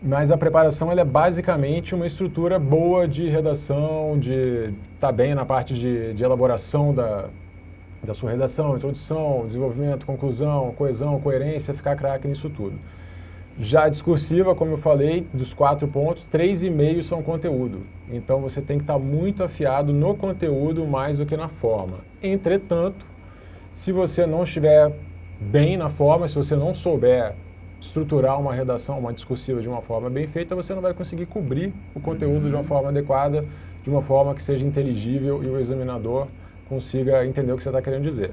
mas a preparação ela é basicamente uma estrutura boa de redação, de estar bem na parte de elaboração da sua redação, introdução, desenvolvimento, conclusão, coesão, coerência, ficar craque nisso tudo. Já a discursiva, como eu falei, dos 4 pontos, 3,5 são conteúdo. Então você tem que estar muito afiado no conteúdo mais do que na forma. Entretanto, se você não estiver bem na forma, se você não souber estruturar uma redação, uma discursiva de uma forma bem feita, você não vai conseguir cobrir o conteúdo de uma forma adequada, de uma forma que seja inteligível e o examinador consiga entender o que você está querendo dizer.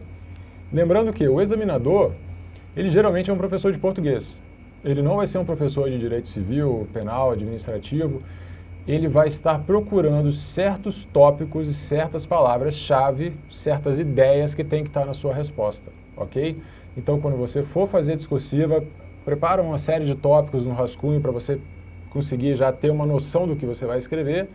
Lembrando que o examinador, ele geralmente é um professor de português. Ele não vai ser um professor de direito civil, penal, administrativo. Ele vai estar procurando certos tópicos e certas palavras-chave, certas ideias que tem que estar na sua resposta, ok? Então, quando você for fazer discursiva, prepara uma série de tópicos no rascunho para você conseguir já ter uma noção do que você vai escrever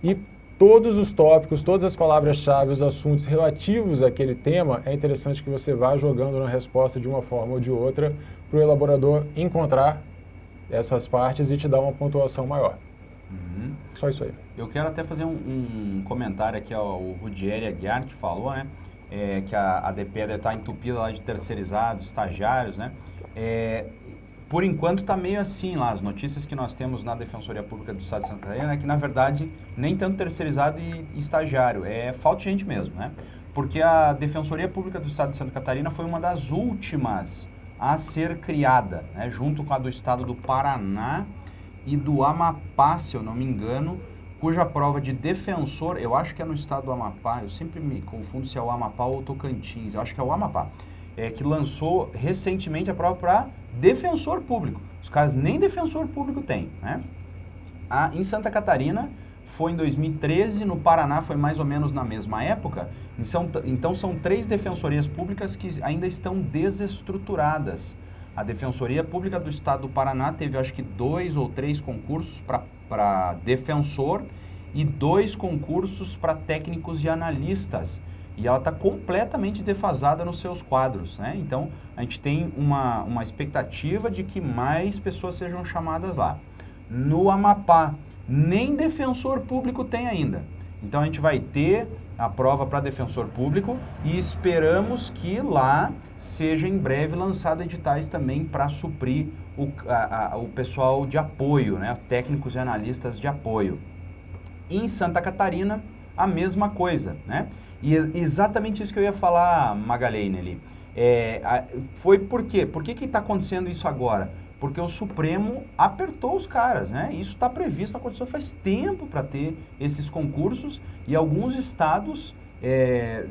e todos os tópicos, todas as palavras-chave, os assuntos relativos àquele tema, é interessante que você vá jogando na resposta de uma forma ou de outra para o elaborador encontrar essas partes e te dar uma pontuação maior. Só isso aí. Eu quero até fazer um comentário aqui ao Rudieri Aguiar, que falou, né? Que a DP deve estar entupida lá de terceirizados, estagiários, né? Por enquanto está meio assim lá, as notícias que nós temos na Defensoria Pública do Estado de Santa Catarina é que, na verdade, nem tanto terceirizado e estagiário, falta de gente mesmo, né? Porque a Defensoria Pública do Estado de Santa Catarina foi uma das últimas a ser criada, né? Junto com a do Estado do Paraná e do Amapá, se eu não me engano, cuja prova de defensor, eu acho que é no Estado do Amapá, eu sempre me confundo se é o Amapá ou o Tocantins, eu acho que é o Amapá. Que lançou recentemente a prova para defensor público. Os caras nem defensor público têm, né? Em Santa Catarina foi em 2013, no Paraná foi mais ou menos na mesma época. Então são 3 defensorias públicas que ainda estão desestruturadas. A Defensoria Pública do Estado do Paraná teve acho que 2 ou 3 concursos para defensor e 2 concursos para técnicos e analistas. E ela está completamente defasada nos seus quadros, né? Então, a gente tem uma expectativa de que mais pessoas sejam chamadas lá. No Amapá, nem defensor público tem ainda. Então, a gente vai ter a prova para defensor público e esperamos que lá seja em breve lançado editais também para suprir o pessoal de apoio, né? Técnicos e analistas de apoio. Em Santa Catarina, a mesma coisa, né? E exatamente isso que eu ia falar, Magalhães, ali. Foi por quê? Por que está acontecendo isso agora? Porque o Supremo apertou os caras, né? Isso está previsto, aconteceu faz tempo para ter esses concursos e alguns estados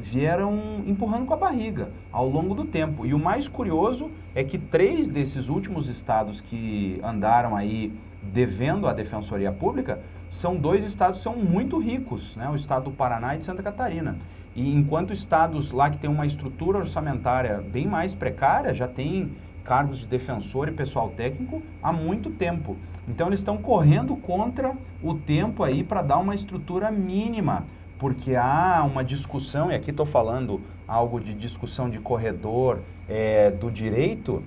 vieram empurrando com a barriga ao longo do tempo. E o mais curioso é que 3 desses últimos estados que andaram aí devendo à Defensoria Pública são 2 estados que são muito ricos, né? O estado do Paraná e de Santa Catarina. E enquanto estados lá que tem uma estrutura orçamentária bem mais precária, já tem cargos de defensor e pessoal técnico há muito tempo. Então eles estão correndo contra o tempo aí para dar uma estrutura mínima, porque há uma discussão, e aqui estou falando algo de discussão de corredor do direito,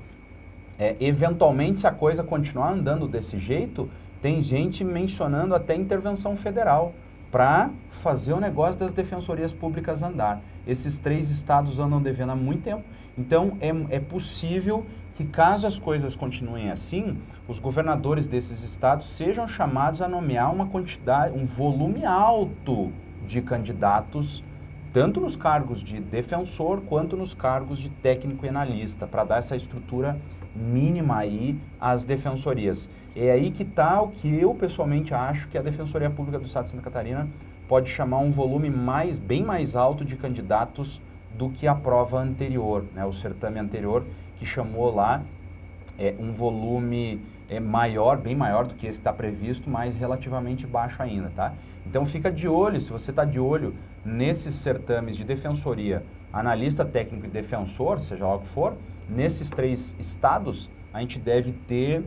eventualmente se a coisa continuar andando desse jeito, tem gente mencionando até intervenção federal para fazer o negócio das defensorias públicas andar. Esses 3 estados andam devendo há muito tempo, então é possível que, caso as coisas continuem assim, os governadores desses estados sejam chamados a nomear uma quantidade, um volume alto de candidatos, tanto nos cargos de defensor quanto nos cargos de técnico e analista, para dar essa estrutura mínima aí às defensorias. É aí que está o que eu pessoalmente acho que a Defensoria Pública do Estado de Santa Catarina pode chamar um volume bem mais alto de candidatos do que a prova anterior, né? O certame anterior que chamou lá um volume maior, bem maior do que esse que está previsto, mas relativamente baixo ainda, tá? Então fica de olho, se você está de olho nesses certames de defensoria, analista técnico e defensor, seja lá o que for, nesses 3 estados, a gente deve ter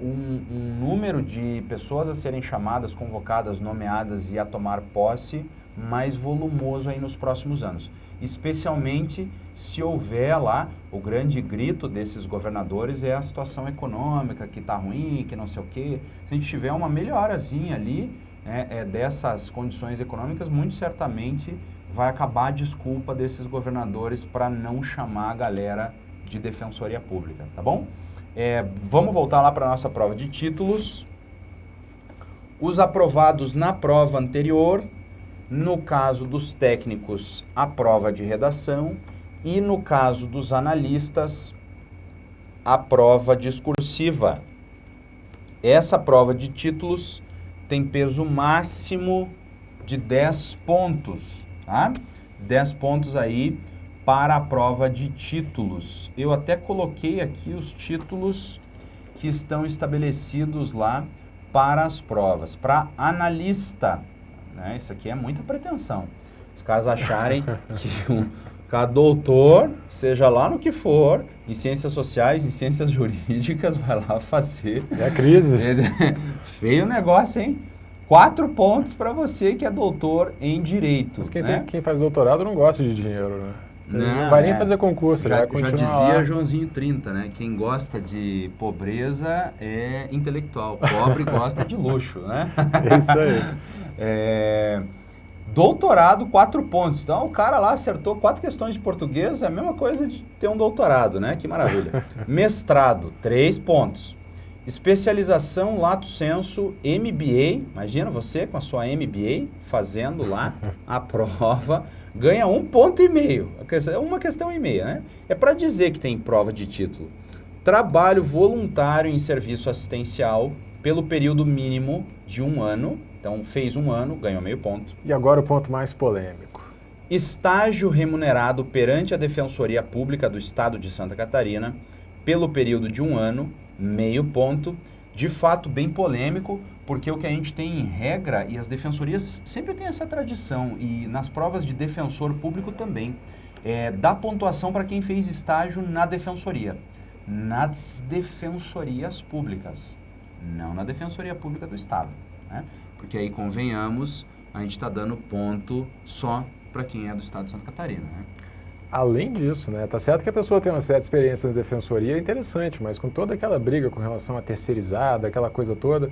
um número de pessoas a serem chamadas, convocadas, nomeadas e a tomar posse mais volumoso aí nos próximos anos. Especialmente se houver lá, o grande grito desses governadores é a situação econômica, que está ruim, que não sei o quê. Se a gente tiver uma melhorazinha ali dessas condições econômicas, muito certamente vai acabar a desculpa desses governadores para não chamar a galera de Defensoria Pública, tá bom? Vamos voltar lá para a nossa prova de títulos. Os aprovados na prova anterior, no caso dos técnicos, a prova de redação e no caso dos analistas, a prova discursiva. Essa prova de títulos tem peso máximo de 10 pontos, tá? 10 pontos aí para a prova de títulos. Eu até coloquei aqui os títulos que estão estabelecidos lá para as provas. Para analista, né? Isso aqui é muita pretensão. Os caras acharem que cada doutor, seja lá no que for, em ciências sociais, em ciências jurídicas, vai lá fazer. É a crise. Feio negócio, hein? 4 pontos para você que é doutor em direito. Mas né? quem faz doutorado não gosta de dinheiro, né? Não vai nem fazer concurso, já dizia lá. Joãozinho 30, né? Quem gosta de pobreza é intelectual, pobre gosta de luxo, né? É isso aí. Doutorado, 4 pontos. Então, o cara lá acertou 4 questões de português, é a mesma coisa de ter um doutorado, né? Que maravilha. Mestrado, 3 pontos. Especialização, lato sensu, MBA. Imagina você com a sua MBA fazendo lá a prova, ganha 1,5 ponto. É uma questão e meia, né? É para dizer que tem prova de título. Trabalho voluntário em serviço assistencial pelo período mínimo de 1 ano. Então, fez 1 ano, ganhou meio ponto. E agora o ponto mais polêmico. Estágio remunerado perante a Defensoria Pública do Estado de Santa Catarina pelo período de 1 ano, meio ponto. De fato, bem polêmico, porque o que a gente tem em regra, e as defensorias sempre têm essa tradição, e nas provas de defensor público também, dá pontuação para quem fez estágio na defensoria. Nas defensorias públicas, não na Defensoria Pública do Estado, né? Porque aí, convenhamos, a gente está dando ponto só para quem é do Estado de Santa Catarina, né? Além disso, né? Tá certo que a pessoa tem uma certa experiência na defensoria, é interessante, mas com toda aquela briga com relação à terceirizada, aquela coisa toda,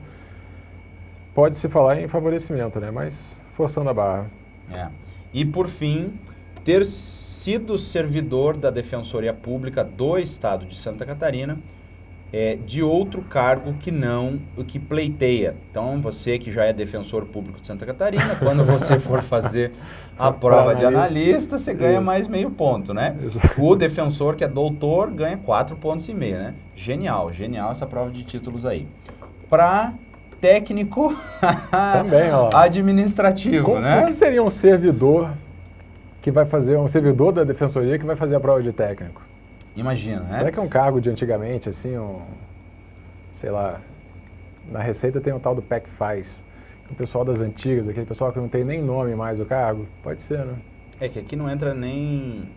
pode-se falar em favorecimento, né? Mas forçando a barra. E por fim, ter sido servidor da Defensoria Pública do Estado de Santa Catarina de outro cargo que não o que pleiteia. Então, você que já é defensor público de Santa Catarina, quando você for fazer a prova de analista, você ganha mais meio ponto, né? Exato. O defensor que é doutor ganha 4,5 pontos, né? Genial, genial essa prova de títulos aí. Para técnico também, ó, administrativo, né? O que seria um servidor que vai fazer, um servidor da defensoria que vai fazer a prova de técnico? Imagina, né? Será que é um cargo de antigamente, assim, sei lá, na Receita tem o tal do PEC faz, o pessoal das antigas, aquele pessoal que não tem nem nome mais o cargo? Pode ser, né? É que aqui não entra nem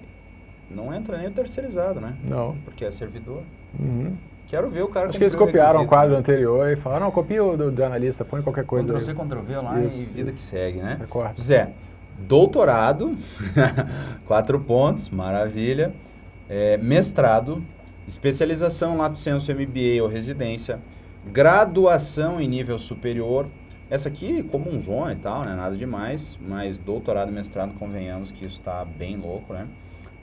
o terceirizado, né? Não. Porque é servidor. Uhum. Quero ver o cara... Acho que eles copiaram o quadro anterior e falaram, não, copia o de analista, põe qualquer coisa. Ctrl-C, Ctrl-V lá e vida que segue, né? Recorta. Zé, doutorado, 4 pontos, maravilha. Mestrado, especialização, lato sensu, MBA ou residência, graduação em nível superior, essa aqui comunzona e tal, né, nada demais, mas doutorado e mestrado, convenhamos que isso está bem louco, né?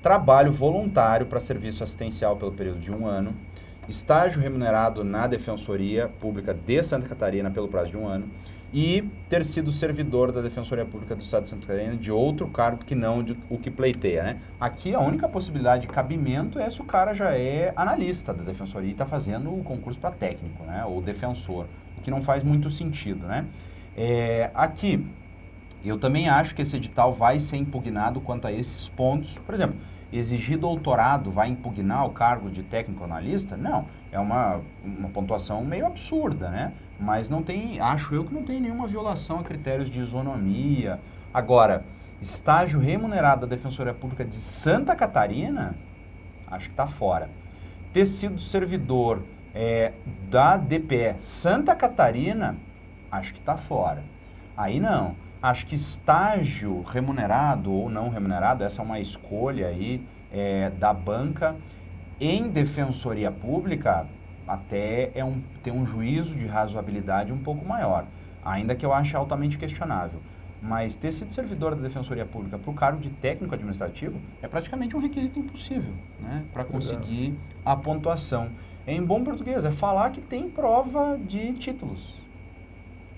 Trabalho voluntário para serviço assistencial pelo período de 1 ano estágio remunerado na Defensoria Pública de Santa Catarina pelo prazo de 1 ano e ter sido servidor da Defensoria Pública do Estado de Santa Catarina de outro cargo que não o que pleiteia, né? Aqui a única possibilidade de cabimento é se o cara já é analista da Defensoria e está fazendo o concurso para técnico, né? Ou defensor, o que não faz muito sentido, né? Aqui, eu também acho que esse edital vai ser impugnado quanto a esses pontos. Por exemplo, exigir doutorado vai impugnar o cargo de técnico analista? Não, é uma pontuação meio absurda, né? Mas não tem, acho eu que não tem nenhuma violação a critérios de isonomia. Agora, estágio remunerado da Defensoria Pública de Santa Catarina, acho que está fora. Ter sido servidor da DPE Santa Catarina, acho que está fora. Aí não. Acho que estágio remunerado ou não remunerado, essa é uma escolha aí da banca. Em Defensoria Pública, até tem um juízo de razoabilidade um pouco maior, ainda que eu ache altamente questionável. Mas ter sido servidor da Defensoria Pública para o cargo de técnico administrativo é praticamente um requisito impossível, né, para conseguir a pontuação. Em bom português, é falar que tem prova de títulos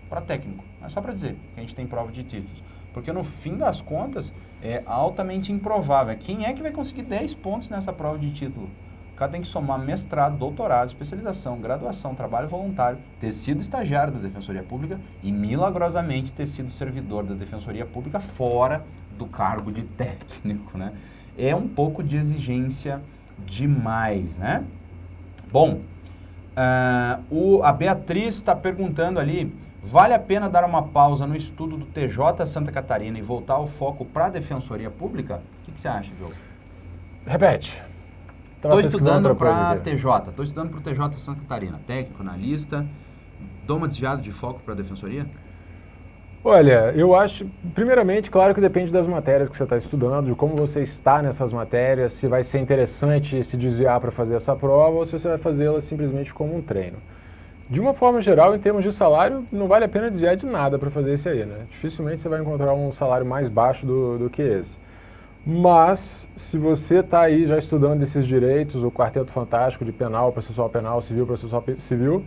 para técnico. É só para dizer que a gente tem prova de títulos. Porque no fim das contas, é altamente improvável. Quem é que vai conseguir 10 pontos nessa prova de título? O cara tem que somar mestrado, doutorado, especialização, graduação, trabalho voluntário, ter sido estagiário da Defensoria Pública e, milagrosamente, ter sido servidor da Defensoria Pública fora do cargo de técnico, né? É um pouco de exigência demais, né? Bom, a Beatriz está perguntando ali, vale a pena dar uma pausa no estudo do TJ Santa Catarina e voltar o foco para a Defensoria Pública? O que você acha, Diogo? Repete. Estou estudando para TJ, estou estudando para o TJ Santa Catarina, técnico, analista, dou uma desviada de foco para a Defensoria? Olha, eu acho, primeiramente, claro que depende das matérias que você está estudando, de como você está nessas matérias, se vai ser interessante se desviar para fazer essa prova ou se você vai fazê-la simplesmente como um treino. De uma forma geral, em termos de salário, não vale a pena desviar de nada para fazer isso aí, né? Dificilmente você vai encontrar um salário mais baixo do que esse. Mas, se você está aí já estudando esses direitos, o Quarteto Fantástico de penal, processual penal, civil, processual civil,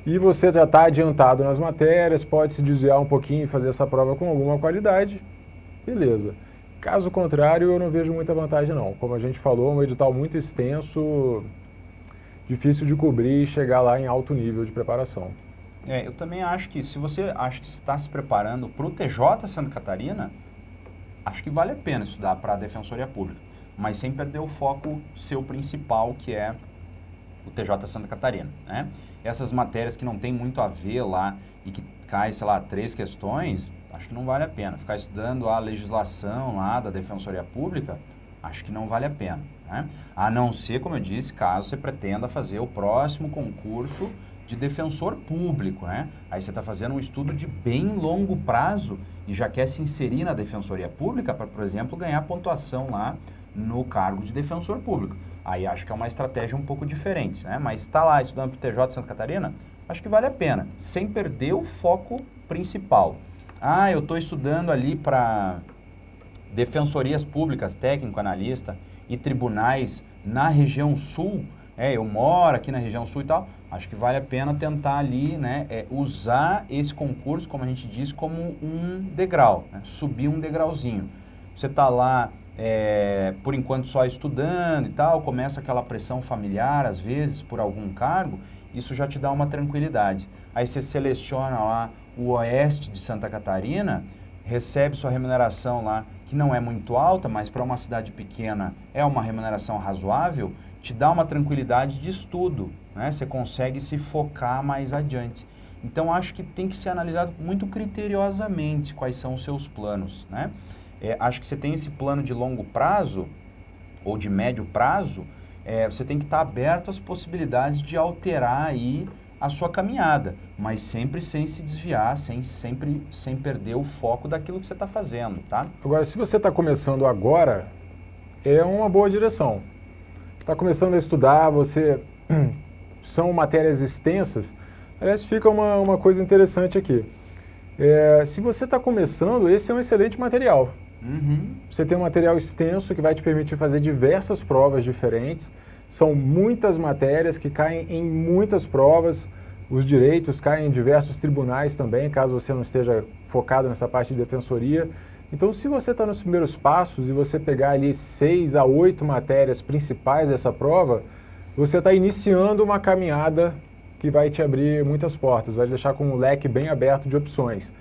e você já está adiantado nas matérias, pode se desviar um pouquinho e fazer essa prova com alguma qualidade, beleza. Caso contrário, eu não vejo muita vantagem não. Como a gente falou, é um edital muito extenso, difícil de cobrir e chegar lá em alto nível de preparação. Eu também acho que se você acha que está se preparando para o TJ Santa Catarina, acho que vale a pena estudar para a Defensoria Pública, mas sem perder o foco seu principal, que é o TJ Santa Catarina, né? Essas matérias que não tem muito a ver lá e que cai, sei lá, 3 questões, acho que não vale a pena. Ficar estudando a legislação lá da Defensoria Pública, acho que não vale a pena, né? A não ser, como eu disse, caso você pretenda fazer o próximo concurso de defensor público, né? Aí você está fazendo um estudo de bem longo prazo e já quer se inserir na Defensoria Pública para, por exemplo, ganhar pontuação lá no cargo de defensor público. Aí acho que é uma estratégia um pouco diferente, né? Mas está lá estudando para o TJ Santa Catarina, acho que vale a pena, sem perder o foco principal. Eu estou estudando ali para defensorias públicas, técnico, analista e tribunais na região sul, eu moro aqui na região sul e tal, acho que vale a pena tentar ali, né, usar esse concurso, como a gente diz, como um degrau, né, subir um degrauzinho. Você está lá, por enquanto, só estudando e tal, começa aquela pressão familiar, às vezes, por algum cargo, isso já te dá uma tranquilidade. Aí você seleciona lá o oeste de Santa Catarina, recebe sua remuneração lá, que não é muito alta, mas para uma cidade pequena é uma remuneração razoável, te dá uma tranquilidade de estudo, né? Você consegue se focar mais adiante. Então, acho que tem que ser analisado muito criteriosamente quais são os seus planos, né? Acho que você tem esse plano de longo prazo ou de médio prazo, você tem que estar aberto às possibilidades de alterar aí a sua caminhada, mas sempre sem se desviar, sem perder o foco daquilo que você está fazendo, tá? Agora, se você está começando agora, é uma boa direção. Está começando a estudar, são matérias extensas. Aliás, fica uma coisa interessante aqui. Se você está começando, esse é um excelente material. Uhum. Você tem um material extenso que vai te permitir fazer diversas provas diferentes. São muitas matérias que caem em muitas provas, os direitos caem em diversos tribunais também, caso você não esteja focado nessa parte de defensoria. Então, se você está nos primeiros passos e você pegar ali 6 a 8 matérias principais dessa prova, você está iniciando uma caminhada que vai te abrir muitas portas, vai te deixar com um leque bem aberto de opções.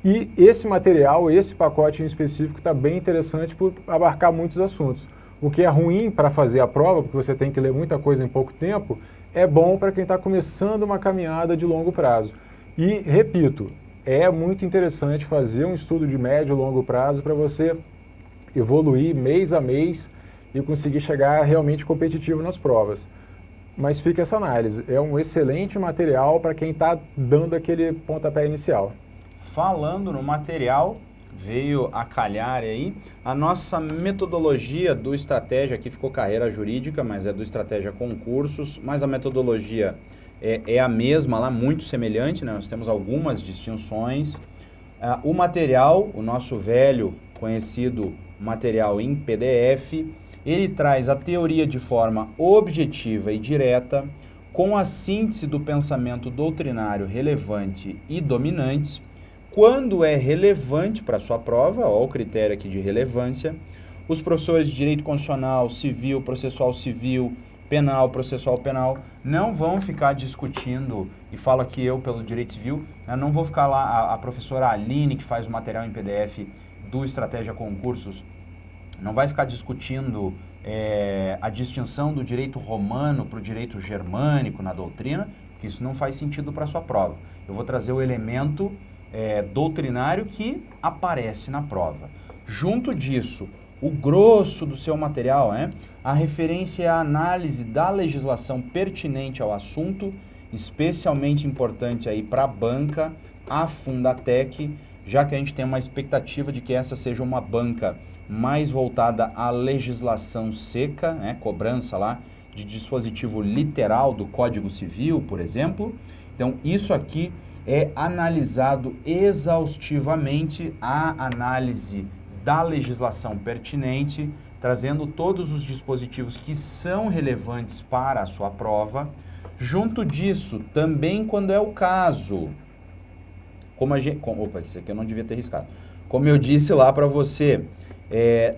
E esse material, esse pacote em específico está bem interessante por abarcar muitos assuntos. O que é ruim para fazer a prova, porque você tem que ler muita coisa em pouco tempo, é bom para quem está começando uma caminhada de longo prazo. E, repito, é muito interessante fazer um estudo de médio e longo prazo para você evoluir mês a mês e conseguir chegar realmente competitivo nas provas. Mas fica essa análise, é um excelente material para quem está dando aquele pontapé inicial. Falando no material, veio a calhar aí a nossa metodologia do Estratégia, aqui ficou carreira jurídica, mas é do Estratégia Concursos, mas a metodologia é a mesma lá, muito semelhante, né? Nós temos algumas distinções. O material, o nosso velho conhecido material em PDF, ele traz a teoria de forma objetiva e direta, com a síntese do pensamento doutrinário relevante e dominante. Quando é relevante para a sua prova, ó, o critério aqui de relevância, os professores de direito constitucional, civil, processual civil, penal, processual penal, não vão ficar discutindo, e falo aqui eu pelo direito civil, né, não vou ficar lá, a professora Aline, que faz o material em PDF do Estratégia Concursos, não vai ficar discutindo a distinção do direito romano para o direito germânico na doutrina, porque isso não faz sentido para a sua prova. Eu vou trazer o elemento doutrinário que aparece na prova. Junto disso, o grosso do seu material, a referência é a análise da legislação pertinente ao assunto, especialmente importante aí para a banca, a Fundatec, já que a gente tem uma expectativa de que essa seja uma banca mais voltada à legislação seca, cobrança lá de dispositivo literal do Código Civil, por exemplo. Então, isso aqui é analisado exaustivamente, a análise da legislação pertinente, trazendo todos os dispositivos que são relevantes para a sua prova. Junto disso, também quando é o caso, opa, isso aqui eu não devia ter riscado. Como eu disse lá para você,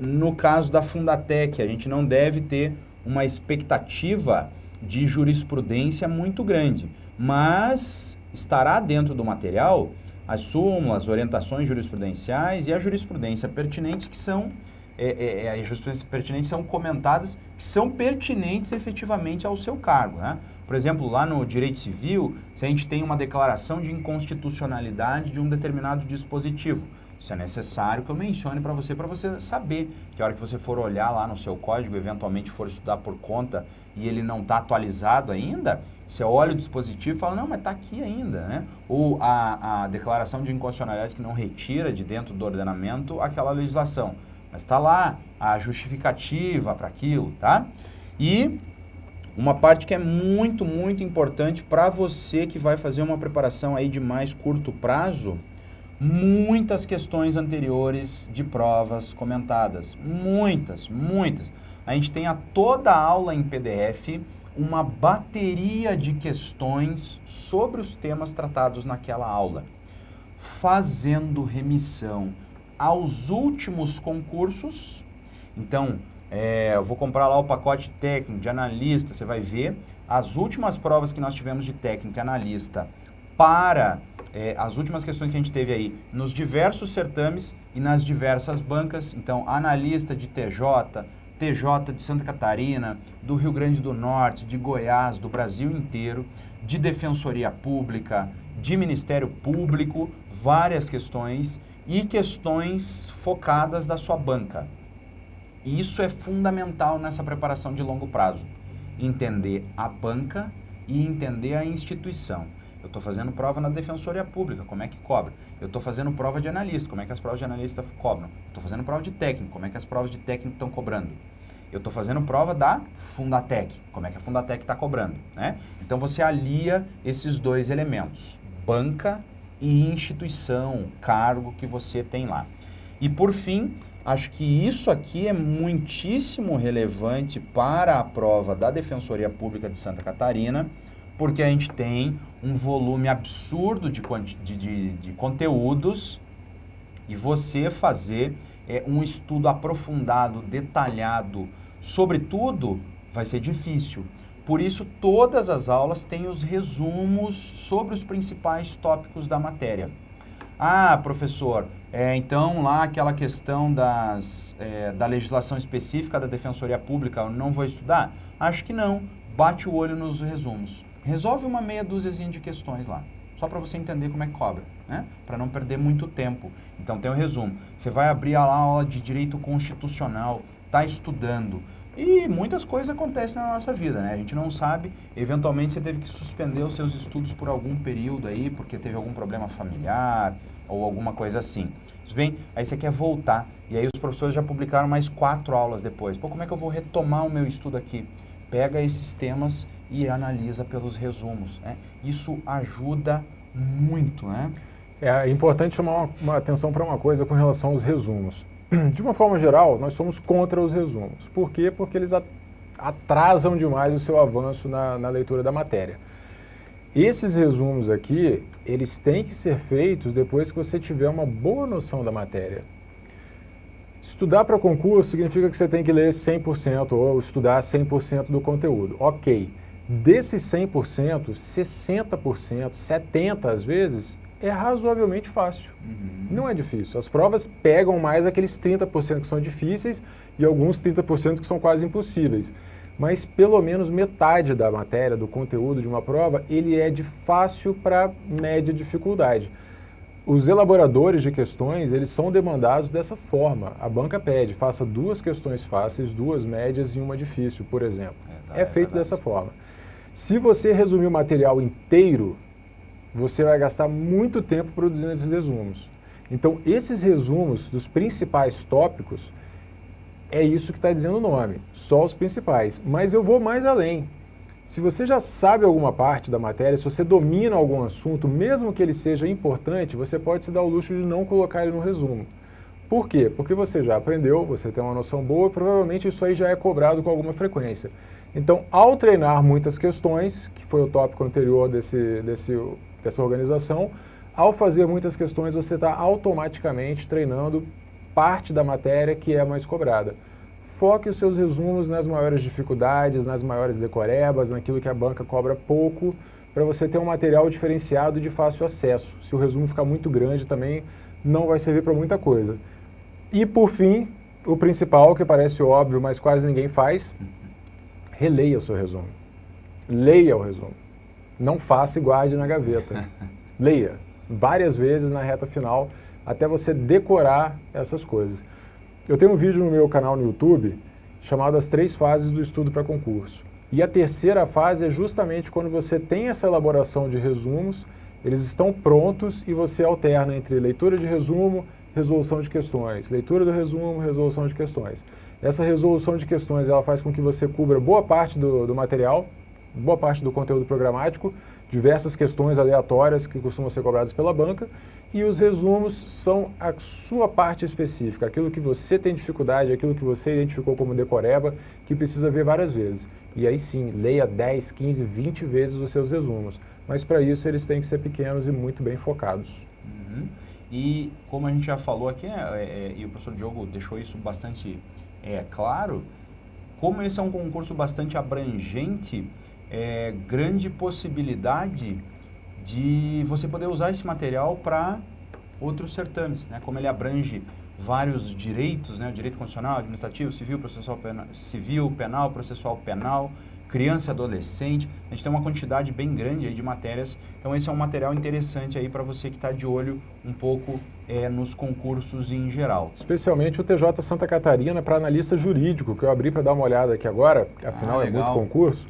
no caso da Fundatec, a gente não deve ter uma expectativa de jurisprudência muito grande, mas estará dentro do material as súmulas, orientações jurisprudenciais e a jurisprudência pertinente que são a jurisprudência pertinente são comentadas, que são pertinentes efetivamente ao seu cargo, né? Por exemplo, lá no direito civil, se a gente tem uma declaração de inconstitucionalidade de um determinado dispositivo, isso é necessário que eu mencione para você saber que a hora que você for olhar lá no seu código, eventualmente for estudar por conta e ele não está atualizado ainda, você olha o dispositivo e fala, não, mas está aqui ainda, né? Ou a declaração de inconstitucionalidade que não retira de dentro do ordenamento aquela legislação, mas está lá a justificativa para aquilo, tá? E uma parte que é muito, muito importante para você que vai fazer uma preparação aí de mais curto prazo, muitas questões anteriores de provas comentadas, muitas. A gente tem toda a aula em PDF, uma bateria de questões sobre os temas tratados naquela aula, fazendo remissão aos últimos concursos. Então, eu vou comprar lá o pacote técnico de analista, você vai ver as últimas provas que nós tivemos de técnico e analista para as últimas questões que a gente teve aí nos diversos certames e nas diversas bancas. Então, analista de TJ de Santa Catarina, do Rio Grande do Norte, de Goiás, do Brasil inteiro, de Defensoria Pública, de Ministério Público, várias questões e questões focadas da sua banca. E isso é fundamental nessa preparação de longo prazo, entender a banca e entender a instituição. Eu estou fazendo prova na Defensoria Pública, como é que cobra? Eu estou fazendo prova de analista, como é que as provas de analista cobram? Estou fazendo prova de técnico, como é que as provas de técnico estão cobrando? Eu estou fazendo prova da Fundatec, como é que a Fundatec está cobrando, né? Então você alia esses dois elementos, banca e instituição, cargo que você tem lá. E por fim, Acho que isso aqui é muitíssimo relevante para a prova da Defensoria Pública de Santa Catarina, porque a gente tem um volume absurdo de conteúdos e você fazer um estudo aprofundado, detalhado, sobre tudo, vai ser difícil. Por isso, todas as aulas têm os resumos sobre os principais tópicos da matéria. Ah, professor, então lá aquela questão da legislação específica da Defensoria Pública, eu não vou estudar? Acho que não. Bate o olho nos resumos. Resolve uma meia dúziazinha de questões lá, só para você entender como é que cobra, né? Para não perder muito tempo. Então tem o resumo. Você vai abrir a aula de Direito Constitucional, está estudando. E muitas coisas acontecem na nossa vida, né? A gente não sabe, eventualmente você teve que suspender os seus estudos por algum período aí, porque teve algum problema familiar ou alguma coisa assim. Tudo bem? Aí você quer voltar, e aí os professores já publicaram mais 4 aulas depois. Pô, como é que eu vou retomar o meu estudo aqui? Pega esses temas e analisa pelos resumos, né? Isso ajuda muito, né? É importante chamar uma atenção para uma coisa com relação aos resumos. De uma forma geral, nós somos contra os resumos. Por quê? Porque eles atrasam demais o seu avanço na leitura da matéria. Esses resumos aqui, eles têm que ser feitos depois que você tiver uma boa noção da matéria. Estudar para concurso significa que você tem que ler 100% ou estudar 100% do conteúdo. Ok. Desses 100%, 60%, 70% às vezes, é razoavelmente fácil. Não é difícil. As provas pegam mais aqueles 30% que são difíceis e alguns 30% que são quase impossíveis. Mas pelo menos metade da matéria, do conteúdo de uma prova, ele é de fácil para média dificuldade. Os elaboradores de questões, eles são demandados dessa forma. A banca pede, faça 2 questões fáceis, 2 médias e 1 difícil, por exemplo. É feito dessa forma. Se você resumir o material inteiro, você vai gastar muito tempo produzindo esses resumos. Então, esses resumos dos principais tópicos, é isso que está dizendo o nome, só os principais. Mas eu vou mais além. Se você já sabe alguma parte da matéria, se você domina algum assunto, mesmo que ele seja importante, você pode se dar o luxo de não colocar ele no resumo. Por quê? Porque você já aprendeu, você tem uma noção boa e provavelmente isso aí já é cobrado com alguma frequência. Então, ao treinar muitas questões, que foi o tópico anterior dessa organização, ao fazer muitas questões, você está automaticamente treinando parte da matéria que é mais cobrada. Foque os seus resumos nas maiores dificuldades, nas maiores decorebas, naquilo que a banca cobra pouco, para você ter um material diferenciado de fácil acesso. Se o resumo ficar muito grande também, não vai servir para muita coisa. E, por fim, o principal, que parece óbvio, mas quase ninguém faz, releia o seu resumo. Leia o resumo. Não faça e guarde na gaveta. Leia várias vezes na reta final até você decorar essas coisas. Eu tenho um vídeo no meu canal no YouTube chamado As 3 Fases do Estudo para Concurso. E a terceira fase é justamente quando você tem essa elaboração de resumos, eles estão prontos e você alterna entre leitura de resumo, resolução de questões, leitura do resumo, resolução de questões. Essa resolução de questões ela faz com que você cubra boa parte do material, boa parte do conteúdo programático, diversas questões aleatórias que costumam ser cobradas pela banca, e os resumos são a sua parte específica, aquilo que você tem dificuldade, aquilo que você identificou como decoreba, que precisa ver várias vezes. E aí sim, leia 10, 15, 20 vezes os seus resumos. Mas para isso eles têm que ser pequenos e muito bem focados. E como a gente já falou aqui, e o professor Diogo deixou isso bastante claro, como esse é um concurso bastante abrangente, grande possibilidade de você poder usar esse material para outros certames, né? Como ele abrange vários direitos, né? O direito constitucional, administrativo, civil, penal, processual penal, criança e adolescente. A gente tem uma quantidade bem grande aí de matérias, então esse é um material interessante aí para você que está de olho um pouco nos concursos em geral. Especialmente o TJ Santa Catarina para analista jurídico, que eu abri para dar uma olhada aqui agora, afinal é muito concurso.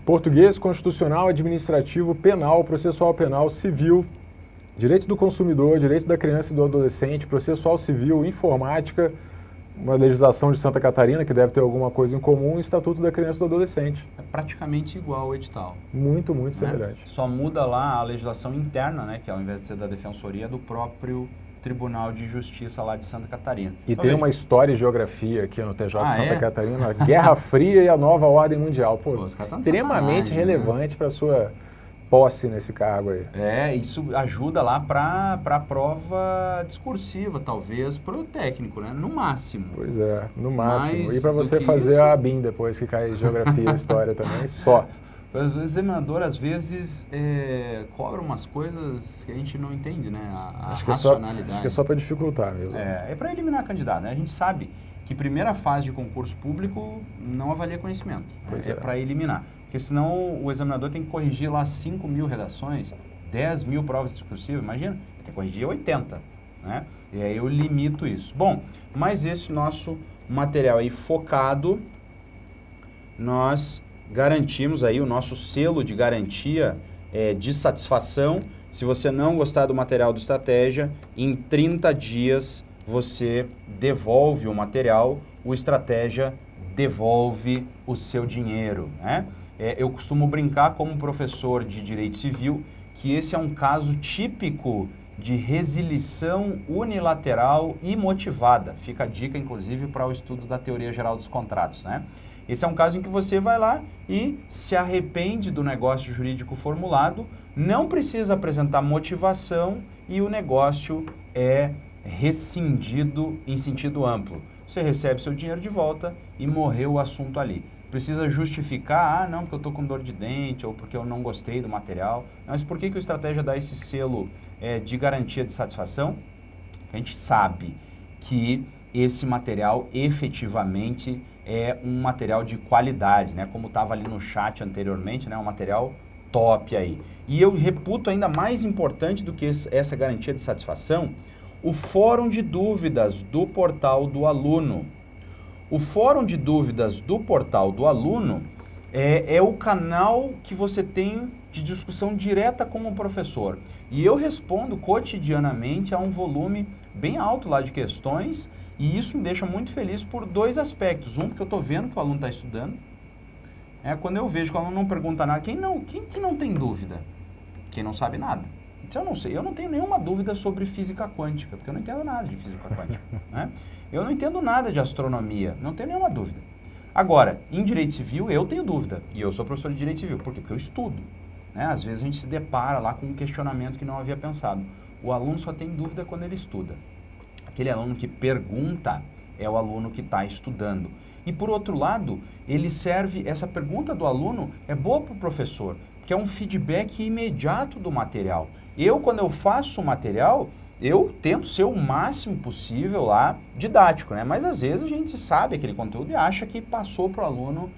Português, constitucional, administrativo, penal, processual penal, civil, direito do consumidor, direito da criança e do adolescente, processual civil, informática, uma legislação de Santa Catarina, que deve ter alguma coisa em comum, e Estatuto da Criança e do Adolescente. É praticamente igual o edital. Muito, muito né? semelhante. Só muda lá a legislação interna, né, que ao invés de ser da Defensoria, é do próprio Tribunal de Justiça lá de Santa Catarina. E então, tem uma história e geografia aqui no TJ de Santa é? Catarina, a Guerra Fria e a Nova Ordem Mundial. Pô, os caras tão de extremamente sacanagem, relevante para sua posse nesse cargo aí. Isso ajuda lá para a prova discursiva, talvez, para o técnico, né? No máximo. Pois é, no máximo. Mais E para do você que fazer isso- a ABIN depois que cai Geografia e História também, só. O examinador, às vezes, cobra umas coisas que a gente não entende, né? A Acho racionalidade. que é só para dificultar mesmo. É para eliminar candidato, né? A gente sabe que primeira fase de concurso público não avalia conhecimento. Pois É é. para eliminar. Porque senão o examinador tem que corrigir lá 5.000 redações, 10.000 provas discursivas, imagina, tem que corrigir 80, né? E aí eu limito isso. Bom, mas esse nosso material aí focado, nós garantimos aí o nosso selo de garantia de satisfação. Se você não gostar do material do Estratégia, em 30 dias você devolve o material, o Estratégia devolve o seu dinheiro, né? Eu costumo brincar como professor de Direito Civil que esse é um caso típico de resilição unilateral e motivada. Fica a dica, inclusive, para o estudo da teoria geral dos contratos, né? Esse é um caso em que você vai lá e se arrepende do negócio jurídico formulado, não precisa apresentar motivação e o negócio é rescindido em sentido amplo. Você recebe seu dinheiro de volta e morreu o assunto ali. Precisa justificar, não, porque eu estou com dor de dente ou porque eu não gostei do material. Mas por que o Estratégia dá esse selo de garantia de satisfação? A gente sabe que esse material efetivamente é um material de qualidade, né? Como estava ali no chat anteriormente, né? Um material top aí. E eu reputo ainda mais importante do que essa garantia de satisfação, o fórum de dúvidas do portal do aluno. O fórum de dúvidas do portal do aluno é o canal que você tem de discussão direta com o professor. E eu respondo cotidianamente a um volume bem alto lá de questões, e isso me deixa muito feliz por dois aspectos. Um, porque eu estou vendo que o aluno está estudando. Quando eu vejo que o aluno não pergunta nada, quem que não tem dúvida? Quem não sabe nada. Então, eu não sei, eu não tenho nenhuma dúvida sobre física quântica, porque eu não entendo nada de física quântica, né? Eu não entendo nada de astronomia, não tenho nenhuma dúvida. Agora, em direito civil, eu tenho dúvida, e eu sou professor de direito civil. Por quê? Porque eu estudo, né? Às vezes a gente se depara lá com um questionamento que não havia pensado. O aluno só tem dúvida quando ele estuda. Aquele aluno que pergunta é o aluno que está estudando. E por outro lado, essa pergunta do aluno é boa para o professor, porque é um feedback imediato do material. Quando eu faço o material, eu tento ser o máximo possível lá didático, né? Mas às vezes a gente sabe aquele conteúdo e acha que passou para o aluno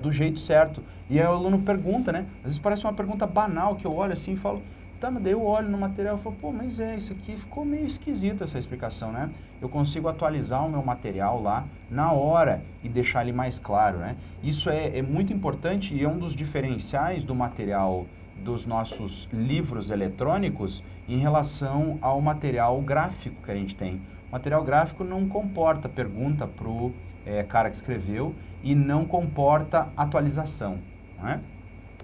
do jeito certo. E aí o aluno pergunta, né? Às vezes parece uma pergunta banal que eu olho assim e falo, tá, mas daí eu olho no material e falo, pô, mas isso aqui ficou meio esquisito essa explicação, né? Eu consigo atualizar o meu material lá na hora e deixar ele mais claro, né? Isso é muito importante e é um dos diferenciais do material dos nossos livros eletrônicos em relação ao material gráfico que a gente tem. O material gráfico não comporta pergunta para o cara que escreveu e não comporta atualização, né?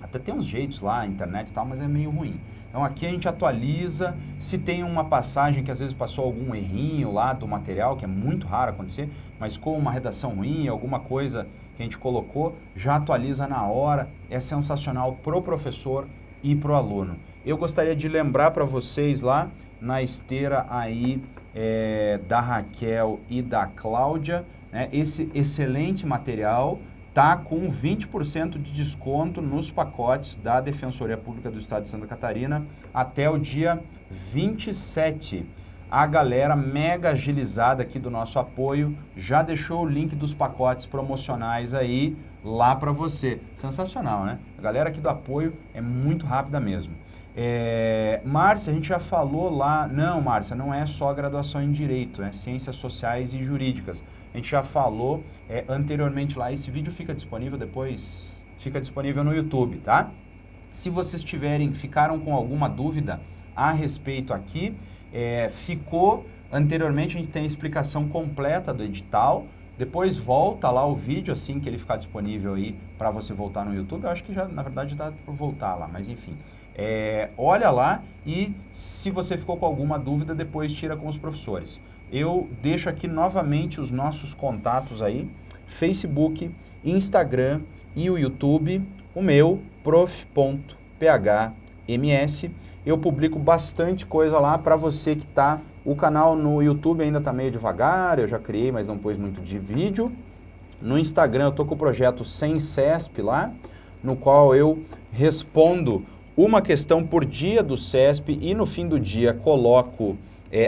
Até tem uns jeitos lá, internet e tal, mas é meio ruim. Então aqui a gente atualiza, se tem uma passagem que às vezes passou algum errinho lá do material, que é muito raro acontecer, mas com uma redação ruim, alguma coisa que a gente colocou, já atualiza na hora, é sensacional pro professor e pro aluno. Eu gostaria de lembrar para vocês lá, na esteira aí da Raquel e da Cláudia, né, esse excelente material está com 20% de desconto nos pacotes da Defensoria Pública do Estado de Santa Catarina até o dia 27. A galera mega agilizada aqui do nosso apoio já deixou o link dos pacotes promocionais aí lá para você. Sensacional, né? A galera aqui do apoio é muito rápida mesmo. Márcia, a gente já falou lá... Não, Márcia, não é só graduação em Direito, é Ciências Sociais e Jurídicas. A gente já falou anteriormente lá, esse vídeo fica disponível depois, fica disponível no YouTube, tá? Se vocês ficaram com alguma dúvida a respeito aqui, ficou anteriormente, a gente tem a explicação completa do edital, depois volta lá o vídeo assim que ele ficar disponível aí para você voltar no YouTube. Eu acho que já, na verdade, dá para voltar lá, mas enfim. Olha lá e se você ficou com alguma dúvida, depois tira com os professores. Eu deixo aqui novamente os nossos contatos aí, Facebook, Instagram e o YouTube, o meu, prof.phms. Eu publico bastante coisa lá para você que está... O canal no YouTube ainda está meio devagar, eu já criei, mas não pus muito de vídeo. No Instagram eu estou com o projeto Sem CESP lá, no qual eu respondo uma questão por dia do CESP e no fim do dia coloco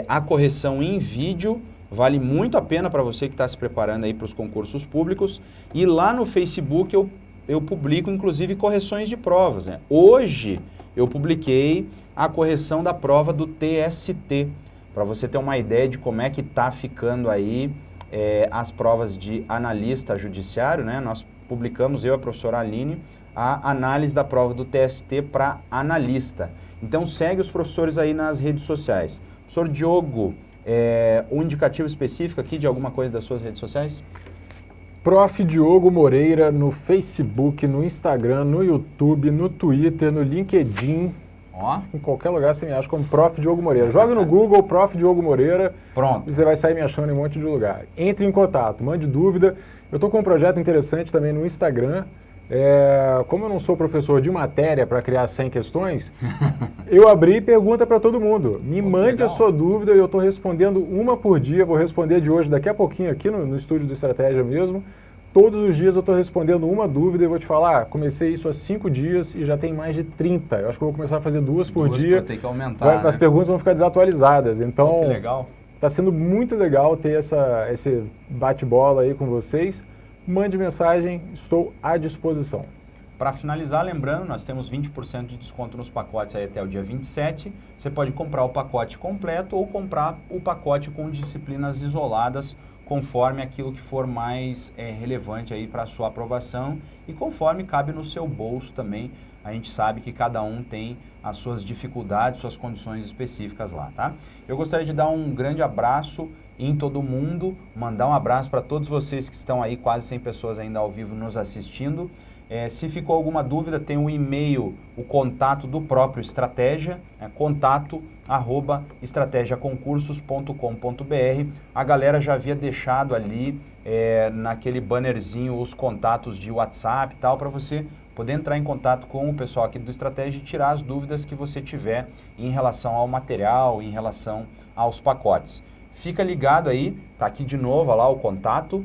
a correção em vídeo. Vale muito a pena para você que está se preparando aí para os concursos públicos. E lá no Facebook eu publico inclusive correções de provas, né? Hoje eu publiquei a correção da prova do TST, para você ter uma ideia de como é que está ficando aí as provas de analista judiciário, né? Nós publicamos, eu e a professora Aline, a análise da prova do TST para analista. Então segue os professores aí nas redes sociais. Professor Diogo, um indicativo específico aqui de alguma coisa das suas redes sociais? Prof. Diogo Moreira no Facebook, no Instagram, no YouTube, no Twitter, no LinkedIn. Em qualquer lugar você me acha como Prof. Diogo Moreira. Joga no Google Prof. Diogo Moreira. Pronto. E você vai sair me achando em um monte de lugar. Entre em contato, mande dúvida. Eu estou com um projeto interessante também no Instagram. Como eu não sou professor de matéria para criar 100 questões, eu abri pergunta para todo mundo. Me mande a sua dúvida e eu estou respondendo uma por dia. Vou responder de hoje daqui a pouquinho aqui no estúdio do Estratégia mesmo. Todos os dias eu estou respondendo uma dúvida e vou te falar, comecei isso há 5 dias e já tem mais de 30. Eu acho que eu vou começar a fazer 2 por dia. Tem que aumentar, As perguntas vão ficar desatualizadas. Então, que legal. Está sendo muito legal ter esse bate-bola aí com vocês. Mande mensagem, estou à disposição. Para finalizar, lembrando, nós temos 20% de desconto nos pacotes aí até o dia 27. Você pode comprar o pacote completo ou comprar o pacote com disciplinas isoladas, conforme aquilo que for mais relevante aí para a sua aprovação e conforme cabe no seu bolso também. A gente sabe que cada um tem as suas dificuldades, suas condições específicas lá, tá? Eu gostaria de dar um grande abraço em todo mundo, mandar um abraço para todos vocês que estão aí, quase 100 pessoas ainda ao vivo nos assistindo. Se ficou alguma dúvida, tem o e-mail, o contato do próprio Estratégia, contato@estrategiaconcursos.com.br. A galera já havia deixado ali naquele bannerzinho os contatos de WhatsApp e tal, para você poder entrar em contato com o pessoal aqui do Estratégia e tirar as dúvidas que você tiver em relação ao material, em relação aos pacotes. Fica ligado aí, tá aqui de novo, olha lá o contato.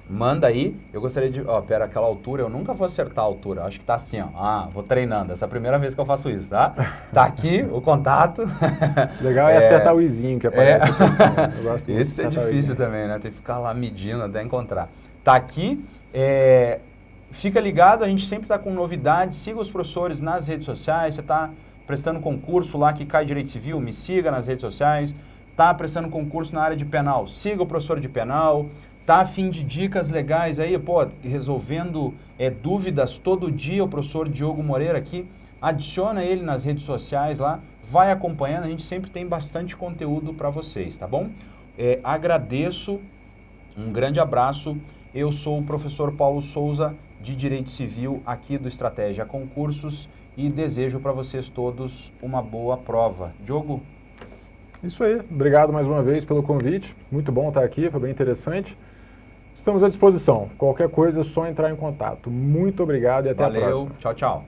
Manda aí, eu gostaria de... pera, aquela altura, eu nunca vou acertar a altura, acho que tá assim, vou treinando, essa é a primeira vez que eu faço isso, tá? Tá aqui o contato. Legal é acertar o izinho que aparece aqui assim, eu gosto muito. Esse é difícil também, né? Tem que ficar lá medindo até encontrar. Tá aqui, fica ligado, a gente sempre tá com novidades, siga os professores nas redes sociais, você tá prestando concurso lá que cai Direito Civil, me siga nas redes sociais, tá prestando concurso na área de penal, siga o professor de penal. Tá a fim de dicas legais aí, resolvendo dúvidas todo dia, o professor Diogo Moreira aqui, adiciona ele nas redes sociais lá, vai acompanhando, a gente sempre tem bastante conteúdo para vocês, tá bom? Agradeço, um grande abraço, eu sou o professor Paulo Souza, de Direito Civil, aqui do Estratégia Concursos, e desejo para vocês todos uma boa prova. Diogo? Isso aí, obrigado mais uma vez pelo convite, muito bom estar aqui, foi bem interessante. Estamos à disposição. Qualquer coisa é só entrar em contato. Muito obrigado e até a próxima. Tchau, tchau.